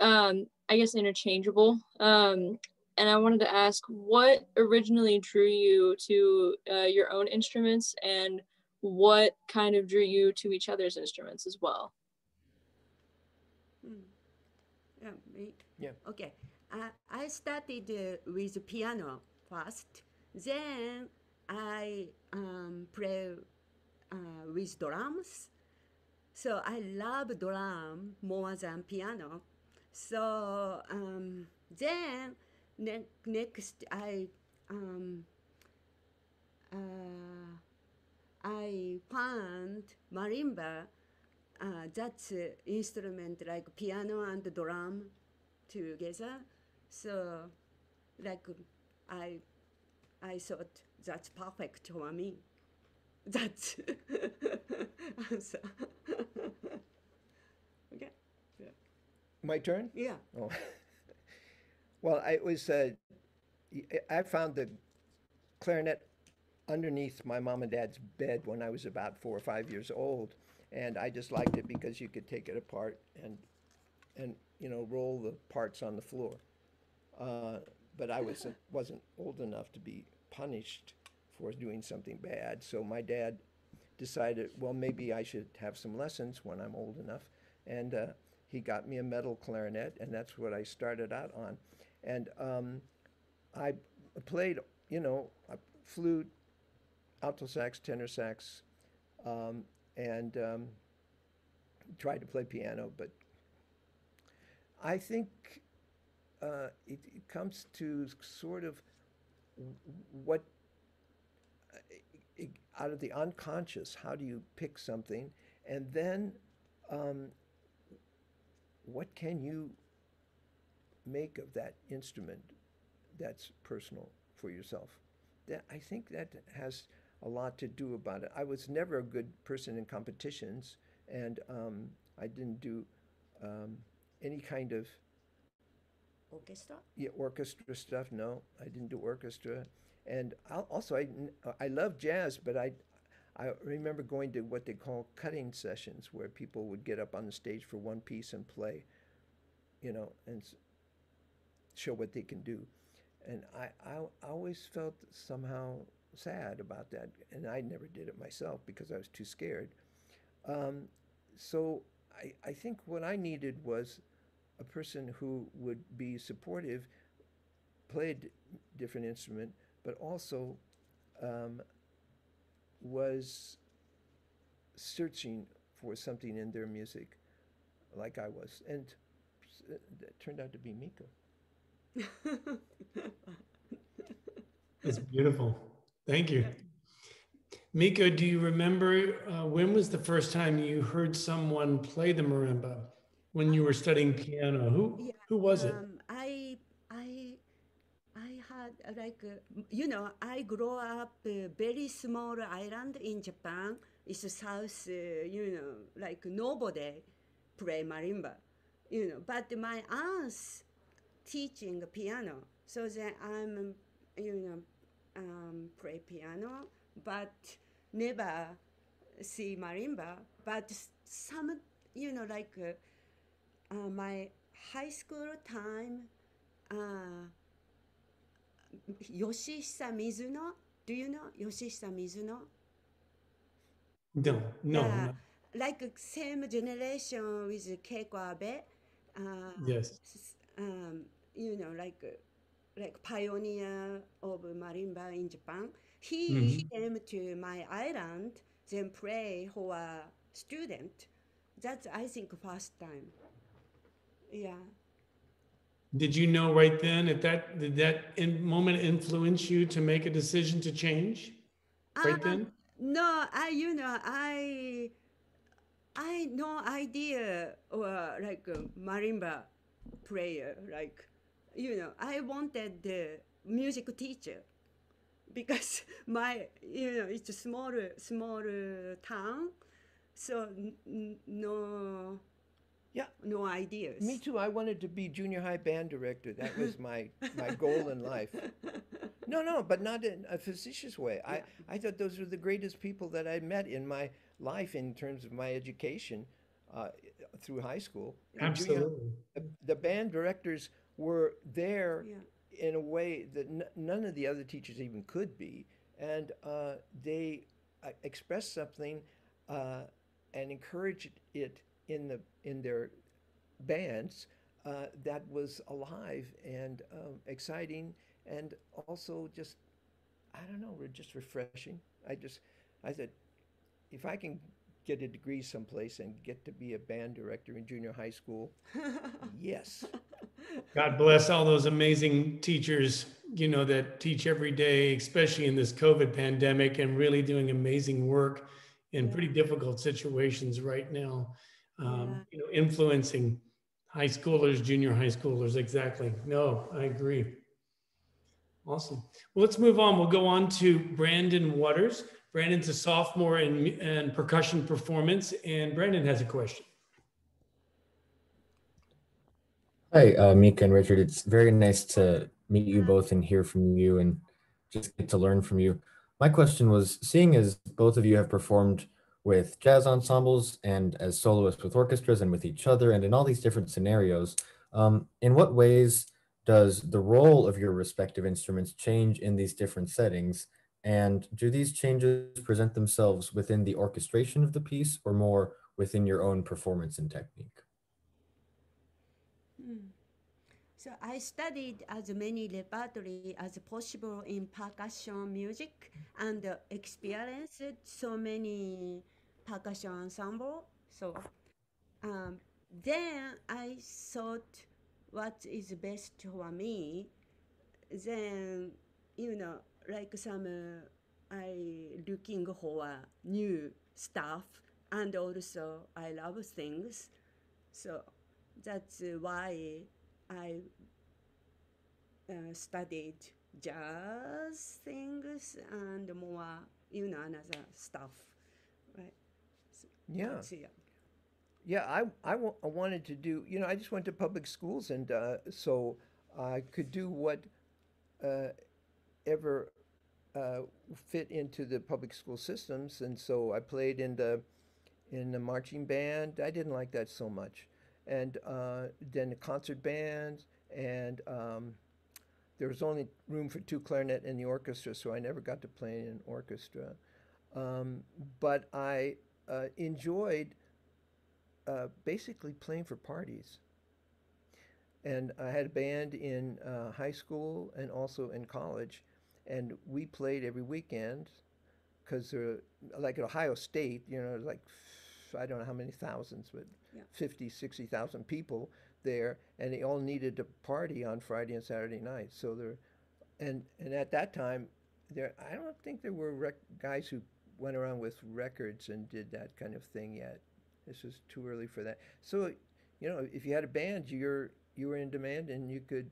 S11: I guess interchangeable. And I wanted to ask, what originally drew you to your own instruments, and what kind of drew you to each other's instruments as well?
S3: Yeah, me?
S4: Yeah.
S3: Okay. I started with piano first. Then I play with drums. So I love drum more than piano. So then next I found marimba. That's instrument like piano and drum together. So like I thought that's perfect for me. That's answer. Okay. Yeah.
S4: My turn?
S3: Yeah.
S4: Oh. Well, I found the clarinet underneath my mom and dad's bed when I was about 4 or 5 years old, and I just liked it because you could take it apart and roll the parts on the floor. But I wasn't old enough to be punished for doing something bad, so my dad decided, well, maybe I should have some lessons when I'm old enough, and he got me a metal clarinet, and that's what I started out on. And I played, flute, alto sax, tenor sax, and tried to play piano, but I think it comes to sort of what, out of the unconscious, how do you pick something, and then what can you make of that instrument that's personal for yourself? I think that has a lot to do about it. I was never a good person in competitions, and I didn't do any kind of
S3: orchestra?
S4: Yeah, orchestra stuff. No, I didn't do orchestra. And I love jazz, but I remember going to what they call cutting sessions where people would get up on the stage for one piece and play, and show what they can do. And I always felt somehow sad about that, and I never did it myself because I was too scared. So I think what I needed was a person who would be supportive, play a different instrument, but also was searching for something in their music like I was. And that turned out to be Mika.
S1: That's beautiful. Thank you. Mika, do you remember when was the first time you heard someone play the marimba when you were studying piano? Who was it?
S3: I had I grew up a very small island in Japan. It's south, like nobody play marimba, But my aunt's teaching piano, so then I'm, play piano, but never see marimba. But some, my high school time. Yoshihisa Mizuno. Do you know Yoshihisa Mizuno?
S1: No.
S3: Like same generation with Keiko Abe.
S1: Yes.
S3: Like pioneer of marimba in Japan. He came to my island, then play for a student. That's I think first time. Yeah.
S1: Did you know right then did that moment influence you to make a decision to change? Right then?
S3: No, I no idea or like a marimba player. Like, I wanted the music teacher because my, it's a small town, so no.
S4: Yeah.
S3: No ideas.
S4: Me too. I wanted to be junior high band director. That was my goal in life. No, but not in a facetious way. Yeah. I thought those were the greatest people that I met in my life in terms of my education through high school.
S1: Absolutely.
S4: The band directors were there in a way that none of the other teachers even could be. And they expressed something and encouraged it in their bands that was alive and exciting, and also just, I don't know, just refreshing. I said, if I can get a degree someplace and get to be a band director in junior high school, yes.
S1: God bless all those amazing teachers, that teach every day, especially in this COVID pandemic, and really doing amazing work in pretty difficult situations right now. Influencing high schoolers, junior high schoolers. Exactly. No, I agree. Awesome. Well, let's move on. We'll go on to Brandon Waters. Brandon's a sophomore in percussion performance, and Brandon has a question.
S12: Hi, Mika and Richard. It's very nice to meet you both and hear from you and just get to learn from you. My question was, seeing as both of you have performed with jazz ensembles and as soloists with orchestras and with each other and in all these different scenarios, in what ways does the role of your respective instruments change in these different settings? And do these changes present themselves within the orchestration of the piece or more within your own performance and technique?
S3: So I studied as many repertory as possible in percussion music and experienced so many percussion ensemble. So then I thought what is best for me. Then, like some I looking for new stuff, and also I love things. So that's why I studied jazz things and more, another stuff, right? So
S4: Yeah, I wanted to do, I just went to public schools, and so I could do what ever fit into the public school systems, and so I played in the marching band. I didn't like that so much, and then the concert band, and there was only room for 2 clarinet in the orchestra, so I never got to play in an orchestra. But I enjoyed basically playing for parties. And I had a band in high school and also in college, and we played every weekend because like at Ohio State, like I don't know how many thousands, but 50, 60,000 people there, and they all needed to party on Friday and Saturday night. So and at that time, I don't think there were guys who went around with records and did that kind of thing yet. This was too early for that. So, if you had a band, you were in demand, and you could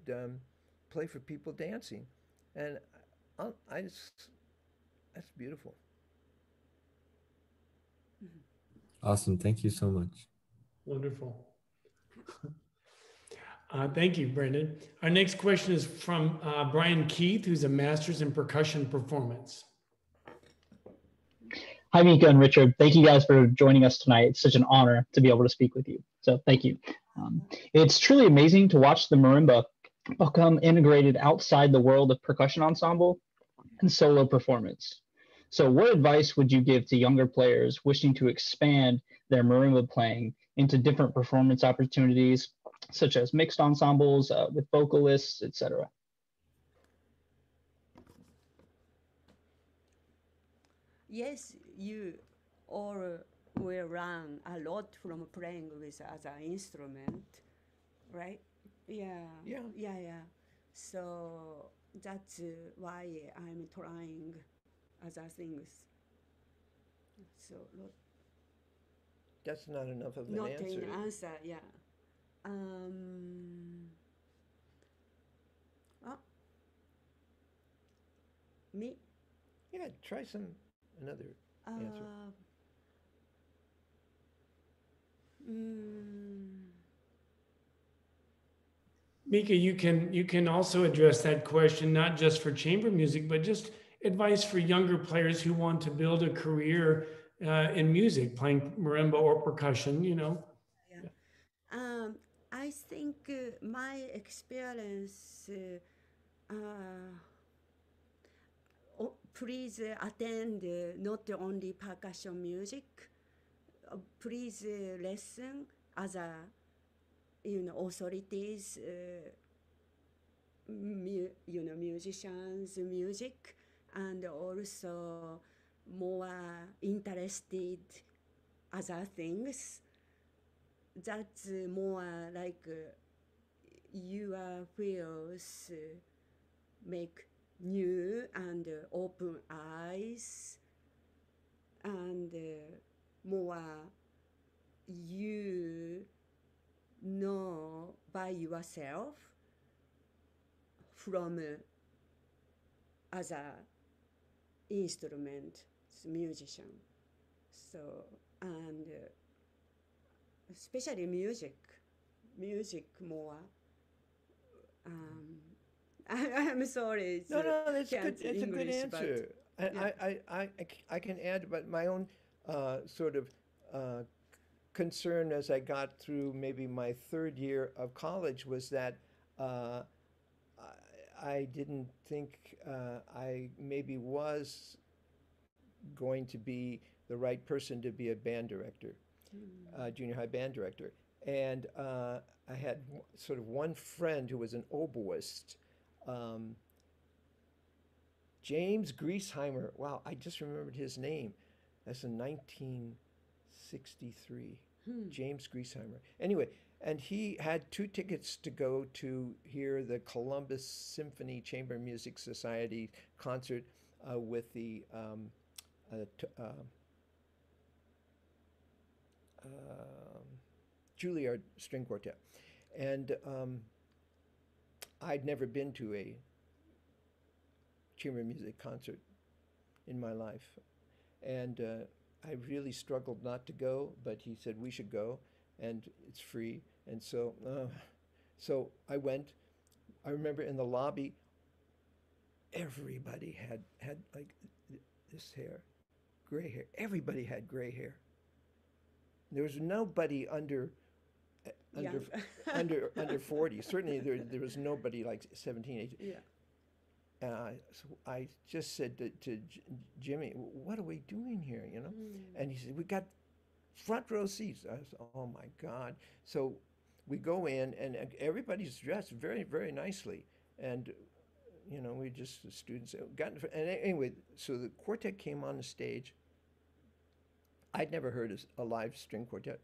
S4: play for people dancing, and that's beautiful.
S12: Awesome. Thank you so much.
S1: Wonderful. Thank you, Brandon. Our next question is from Brian Keith, who's a master's in percussion performance.
S13: Hi, Mika and Richard. Thank you guys for joining us tonight. It's such an honor to be able to speak with you. So thank you. It's truly amazing to watch the marimba become integrated outside the world of percussion ensemble and solo performance. So what advice would you give to younger players wishing to expand their marimba playing into different performance opportunities, such as mixed ensembles with vocalists, etc.?
S3: Yes, you all will learn a lot from playing with other instrument, right? Yeah. So that's why I'm trying other things. So
S4: that's not enough of an answer.
S3: Not an answer, yeah. Me?
S4: Yeah, try another answer.
S1: Mika, you can also address that question, not just for chamber music, but just advice for younger players who want to build a career in music, playing marimba or percussion, Yeah.
S3: I think my experience, please attend not only percussion music, please listen other, authorities, musicians' music, and also more interested other things. That's more like your fields make new and open eyes, and more you know by yourself from other instrument musician. So, and especially music more. I'm sorry.
S4: No, that's good. It's a good answer. I can add, but my own sort of concern as I got through maybe my 3rd year of college was that I didn't think I maybe was going to be the right person to be a band director, junior high band director. And I had sort of one friend who was an oboist, James Griesheimer. Wow, I just remembered his name. That's in 1963. James Griesheimer. Anyway, and he had 2 tickets to go to hear the Columbus Symphony Chamber Music Society concert with the Juilliard String Quartet. And I'd never been to a chamber music concert in my life. And I really struggled not to go, but he said we should go, and it's free. And so I went. I remember in the lobby, everybody had like this hair, gray hair. Everybody had gray hair. There was nobody under under 40. Certainly there was nobody like 17, 18.
S3: Yeah.
S4: So I just said to Jimmy, "What are we doing here?" You know, and he said, "We got front row seats." I said, "Oh my God!" So we go in, and everybody's dressed very, very nicely, and you know, we just, the students got. And anyway, so the quartet came on the stage. I'd never heard a live string quartet,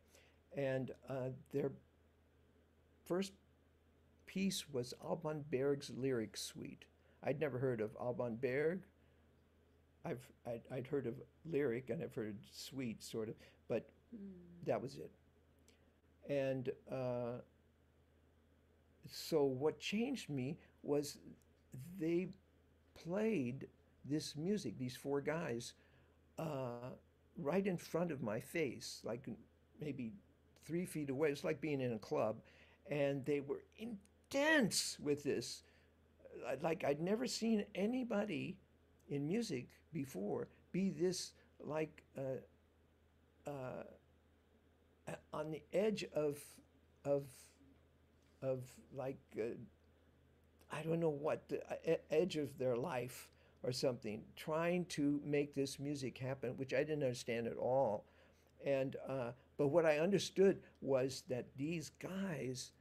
S4: and their first piece was Alban Berg's Lyric Suite. I'd never heard of Alban Berg. I'd heard of Lyric, and I've heard Suite, sort of, but that was it. And so what changed me was they played this music, these four guys, right in front of my face, like maybe 3 feet away. It's like being in a club. And they were intense with this. Like I'd never seen anybody in music before be this like on the edge of like I don't know what, the edge of their life or something, trying to make this music happen, which I didn't understand at all. And but what I understood was that these guys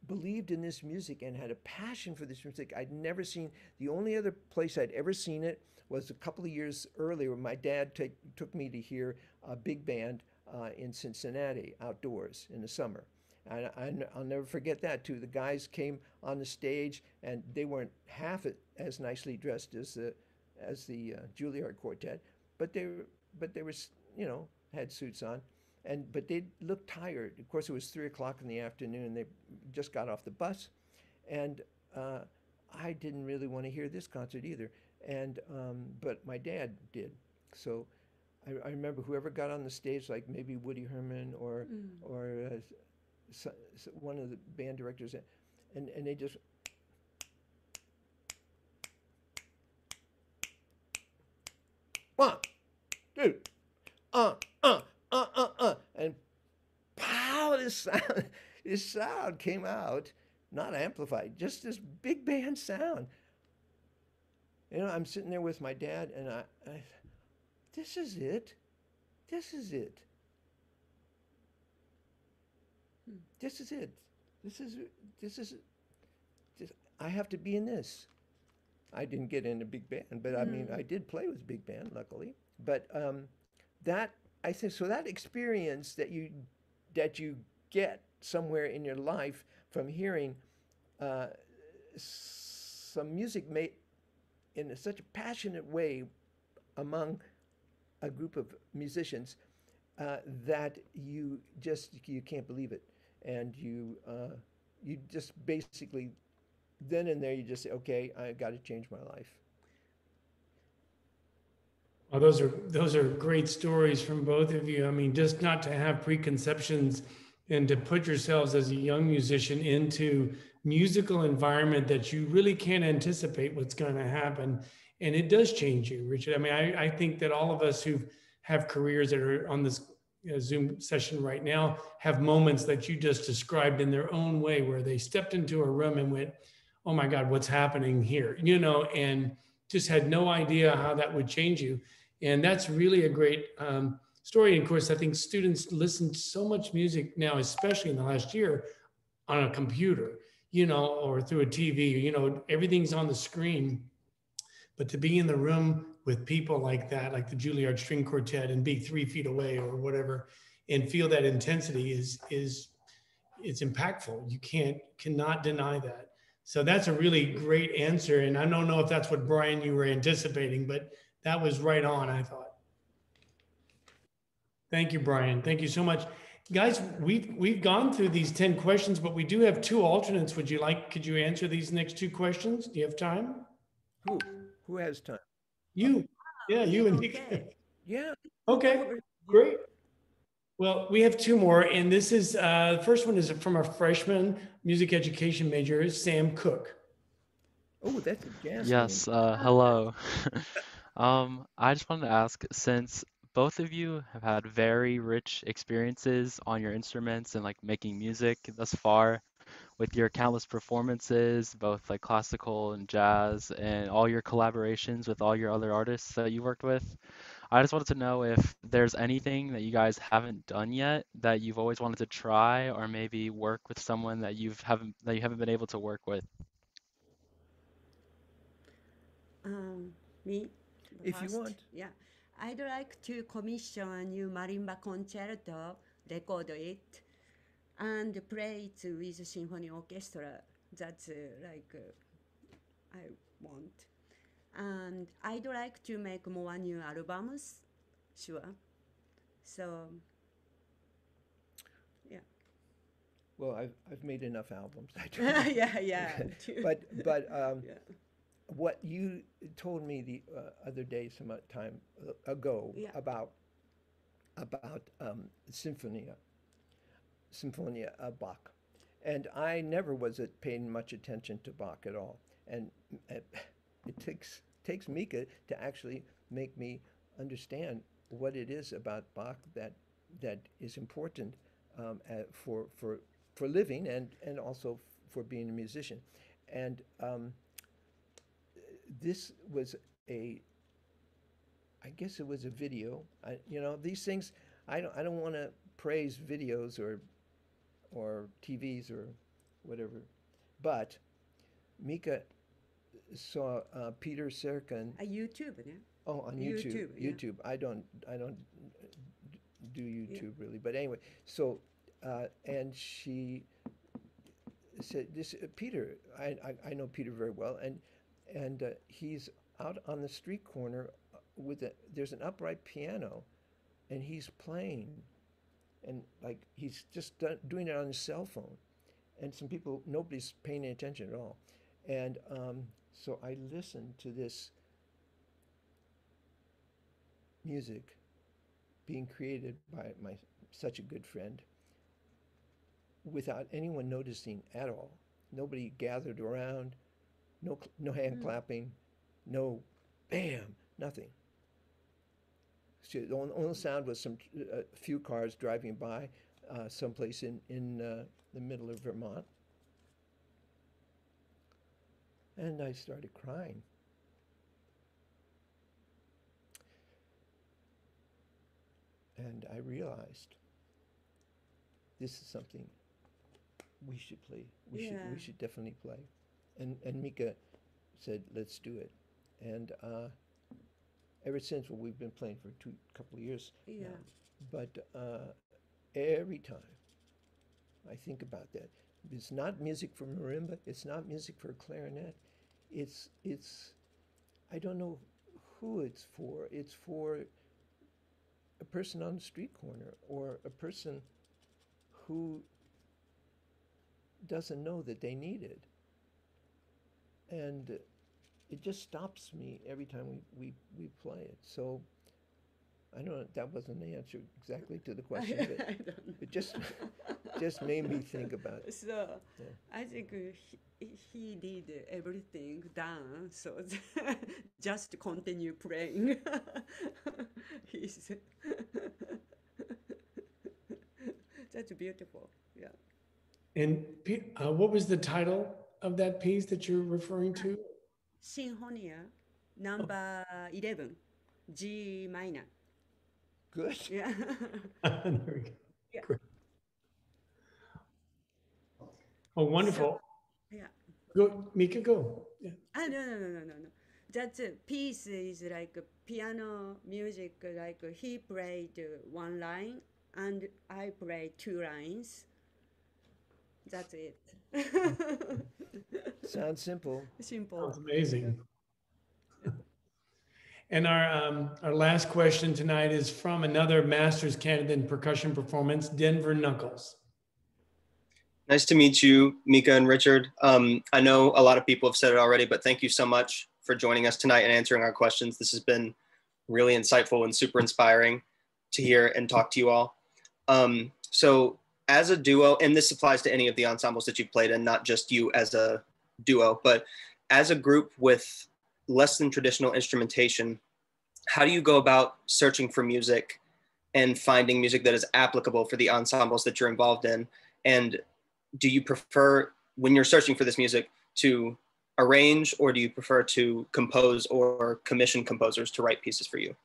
S4: believed in this music and had a passion for this music I'd never seen. The only other place I'd ever seen it was a couple of years earlier. My dad took me to hear a big band in Cincinnati outdoors in the summer. And I'll never forget that too. The guys came on the stage, and they weren't half as nicely dressed as the Juilliard Quartet, but they were, you know, had suits on, but they looked tired. Of course, it was 3 o'clock in the afternoon. They just got off the bus, and I didn't really want to hear this concert either. And but my dad did. So I remember whoever got on the stage, like maybe Woody Herman or one of the band directors, and they just one, two, and pow! This sound came out, not amplified, just this big band sound. You know, I'm sitting there with my dad, and I this is it. This is it. This is it. I have to be in this. I didn't get in a big band, but I mean, I did play with big band, luckily. But that, I think, so that experience that you get somewhere in your life from hearing some music made in such a passionate way among a group of musicians that you can't believe it. And you just basically, then and there, you just say, okay, I got to change my life.
S1: Well, those are great stories from both of you. I mean, just not to have preconceptions and to put yourselves as a young musician into musical environment that you really can't anticipate what's going to happen. And it does change you, Richard. I mean, I think that all of us who have careers that are on this Zoom session right now have moments that you just described in their own way, where they stepped into a room and went, oh my God, what's happening here? You know, and just had no idea how that would change you. And that's really a great story. And of course, I think students listen to so much music now, especially in the last year, on a computer, you know, or through a TV, you know, everything's on the screen. But to be in the room with people like that, like the Juilliard String Quartet, and be 3 feet away or whatever, and feel that intensity it's impactful. You cannot deny that. So that's a really great answer. And I don't know if that's what, Brian, you were anticipating, but that was right on, I thought. Thank you, Brian. Thank you so much. Guys, we've gone through these 10 questions, but we do have 2 alternates. Could you answer these next 2 questions? Do you have time?
S4: Who has time?
S1: You. Yeah, you and
S3: okay.
S1: Mika.
S4: Yeah.
S1: Okay, great. Well, we have two more, and this is the first one is from our freshman music education major, Sam Koch.
S4: Oh, that's a jazz
S14: Yes,
S4: name.
S14: hello. I just wanted to ask, since both of you have had very rich experiences on your instruments and like making music thus far, with your countless performances, both like classical and jazz, and all your collaborations with all your other artists that you worked with, I just wanted to know if there's anything that you guys haven't done yet that you've always wanted to try, or maybe work with someone that you haven't been able to work with.
S3: Me?
S4: If you want.
S3: Yeah. I'd like to commission a new marimba concerto, record it, and play it with symphony orchestra. That's I want. And I'd like to make more new albums, sure. So, yeah.
S4: Well, I've made enough albums.
S3: yeah.
S4: but
S3: Yeah.
S4: what you told me the other day, some time ago,
S3: Yeah.
S4: about Symphonia Bach, and I never was paying much attention to Bach at all, and it takes Mika to actually make me understand what it is about Bach that is important for living and also for being a musician, and this was I guess it was a video. These things, I don't want to praise videos or TVs or whatever, but Mika saw Peter Serkin.
S3: YouTube, yeah.
S4: Oh, on YouTube. YouTube. I don't do YouTube really, but anyway. So, and she said, "This Peter, I know Peter very well, and he's out on the street corner there's an upright piano, and he's playing, and like he's just doing it on his cell phone, and nobody's paying attention at all, and so I listened to this music being created by such a good friend without anyone noticing at all. Nobody gathered around, no hand clapping, no bam, nothing. So the only sound was a few cars driving by someplace in the middle of Vermont. And I started crying. And I realized this is something we should play. We should definitely play. And Mika said, let's do it. And ever since, we've been playing for a couple of years now. But every time I think about that, it's not music for marimba, it's not music for clarinet, it's I don't know who it's for. It's for a person on the street corner or a person who doesn't know that they need it. And it just stops me every time we play it. So I don't know, that wasn't the answer exactly to the question, but it just made me think about it.
S3: So I think he did everything done, so just continue playing. That's beautiful, yeah.
S1: And what was the title of that piece that you're referring to?
S3: Sinfonia, number 11, G minor.
S4: Good.
S3: Yeah.
S1: There we go.
S3: Yeah.
S1: Great. Oh, wonderful.
S3: So, yeah.
S1: Go, Mika, go. Yeah.
S3: No. That piece is like piano music, like he played one line and I played two lines. That's it.
S4: Sounds simple.
S3: Simple.
S1: Sounds amazing. And our last question tonight is from another master's candidate in percussion performance, Denver Nuckolls.
S15: Nice to meet you, Mika and Richard. I know a lot of people have said it already, but thank you so much for joining us tonight and answering our questions. This has been really insightful and super inspiring to hear and talk to you all. So as a duo, and this applies to any of the ensembles that you've played in, not just you as a duo, but as a group with less than traditional instrumentation, how do you go about searching for music and finding music that is applicable for the ensembles that you're involved in? And do you prefer, when you're searching for this music, to arrange, or do you prefer to compose or commission composers to write pieces for you?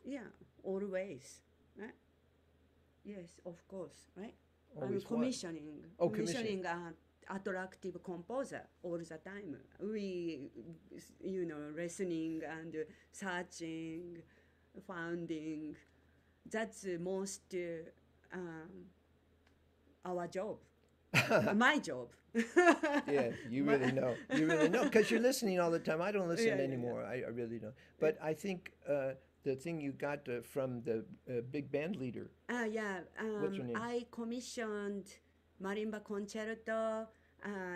S3: Yeah, always, right? Yes, of course, right?
S4: Always
S3: commissioning,
S4: oh,
S3: commissioning attractive composer all the time. We, listening and searching, finding. That's most our job. My job.
S4: Yeah, you really know. You really know, because you're listening all the time. I don't listen anymore. I really don't. But I think the thing you got from the big band leader.
S3: Yeah.
S4: What's her name?
S3: I commissioned marimba concerto,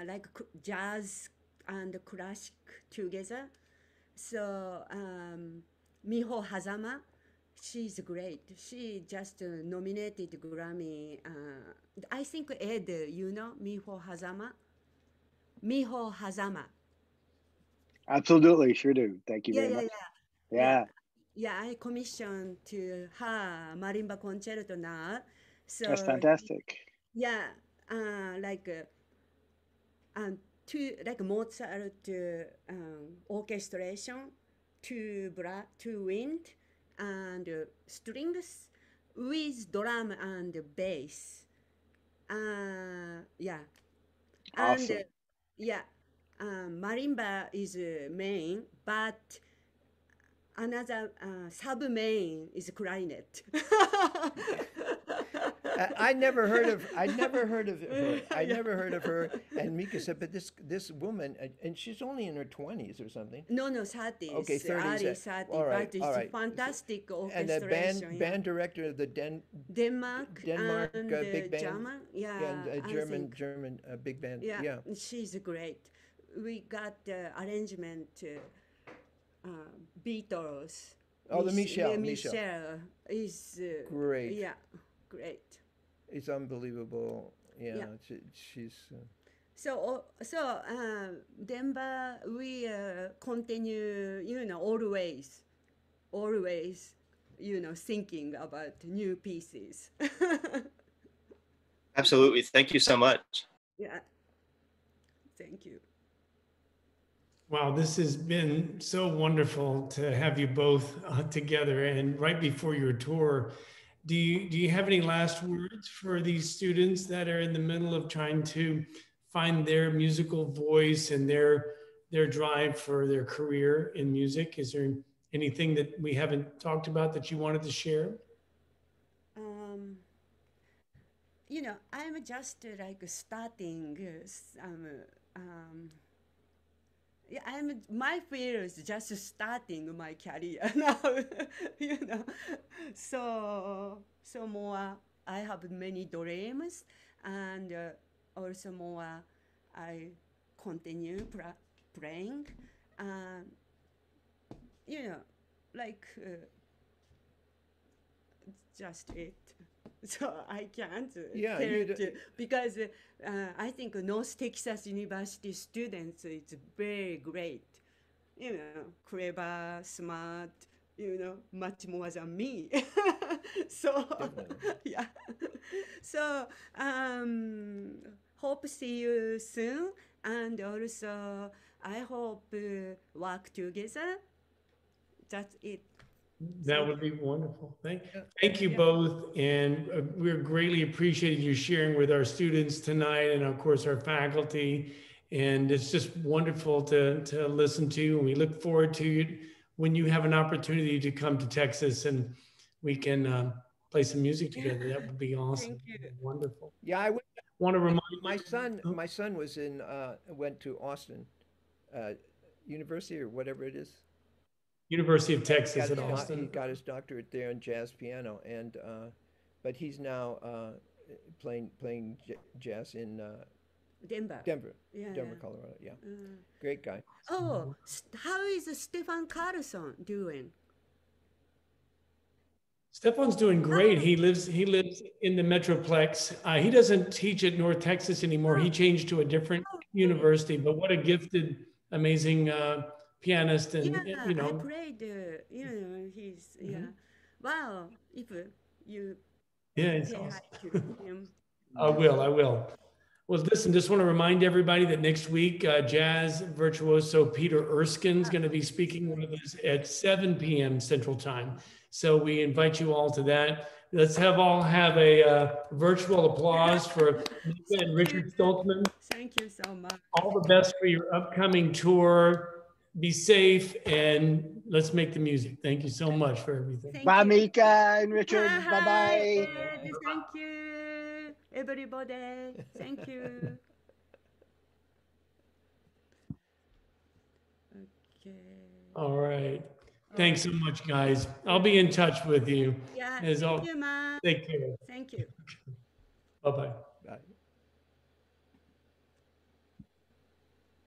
S3: like jazz and classic together. So Miho Hazama, she's great. She just nominated Grammy. I think Ed, Miho Hazama? Miho Hazama.
S16: Absolutely, sure do. Thank you very much.
S3: Yeah, I commissioned to her marimba concerto now. So
S16: that's fantastic.
S3: Yeah, like Mozart orchestration, two wind and strings with drum and bass. Yeah,
S16: Awesome.
S3: and marimba is main, but another sub-main is clarinet.
S4: I never heard of her. I never heard of her. And Mika said, but this woman, and she's only in her 20s or something.
S3: No, 30s.
S4: Okay, 30s.
S3: Early 30s.
S4: All right,
S3: but it's fantastic orchestration.
S4: And the band director of the
S3: Denmark
S4: and big band.
S3: German. Yeah,
S4: and German big band.
S3: Yeah, she's great. We got the arrangement. Beatles.
S4: Oh, the Michelle
S3: is
S4: great.
S3: Yeah, great.
S4: It's unbelievable. Yeah. She's.
S3: So Denver, we continue, always, thinking about new pieces.
S15: Absolutely. Thank you so much.
S3: Yeah. Thank you.
S1: Wow, this has been so wonderful to have you both together. And right before your tour, do you have any last words for these students that are in the middle of trying to find their musical voice and their drive for their career in music? Is there anything that we haven't talked about that you wanted to share?
S3: I'm just like starting my fear is just starting my career now, So more, I have many dreams, and also more, I continue playing, just it. So I can't tell it because I think North Texas University students, it's very great, clever, smart, much more than me. So yeah. So hope see you soon, and also I hope work together. That's it.
S1: That would be wonderful. Thank you both. And we're greatly appreciating you sharing with our students tonight and of course our faculty. And it's just wonderful to listen to. And we look forward to you when you have an opportunity to come to Texas and we can play some music together. That would be awesome.
S3: Thank you.
S1: Wonderful.
S4: Yeah, I
S1: want to remind
S4: my son was went to Austin University or whatever it is.
S1: University of Texas at Austin.
S4: He got his doctorate there in jazz piano, and but he's now playing jazz in
S3: Denver,
S4: Colorado. Yeah, great guy.
S3: Oh, how is Stefan Carlson doing?
S1: Stefan's doing great. He lives in the Metroplex. He doesn't teach at North Texas anymore. He changed to a different university, but what a gifted, amazing pianist. And,
S3: Yeah,
S1: you know.
S3: I played, you know, he's, yeah. Wow, if you
S1: Yeah,
S3: say
S1: awesome.
S3: hi to him.
S1: I will. Well, listen, just want to remind everybody that next week, jazz virtuoso Peter Erskine's going to be speaking with us at 7 p.m. Central Time. So we invite you all to that. Let's all have a virtual applause for Mika and Richard Stoltzman.
S3: Thank you so much.
S1: All the best for your upcoming tour. Be safe, and let's make the music. Thank you so much for everything.
S16: Bye, Mika and Richard.
S3: Hi,
S16: Bye-bye.
S3: thank you, everybody. Thank you. Okay.
S1: All right. Thanks so much, guys. I'll be in touch with you.
S3: Yeah,
S1: As
S3: thank
S1: all.
S3: you, Ma.
S1: Take care.
S3: Thank you.
S1: Bye-bye.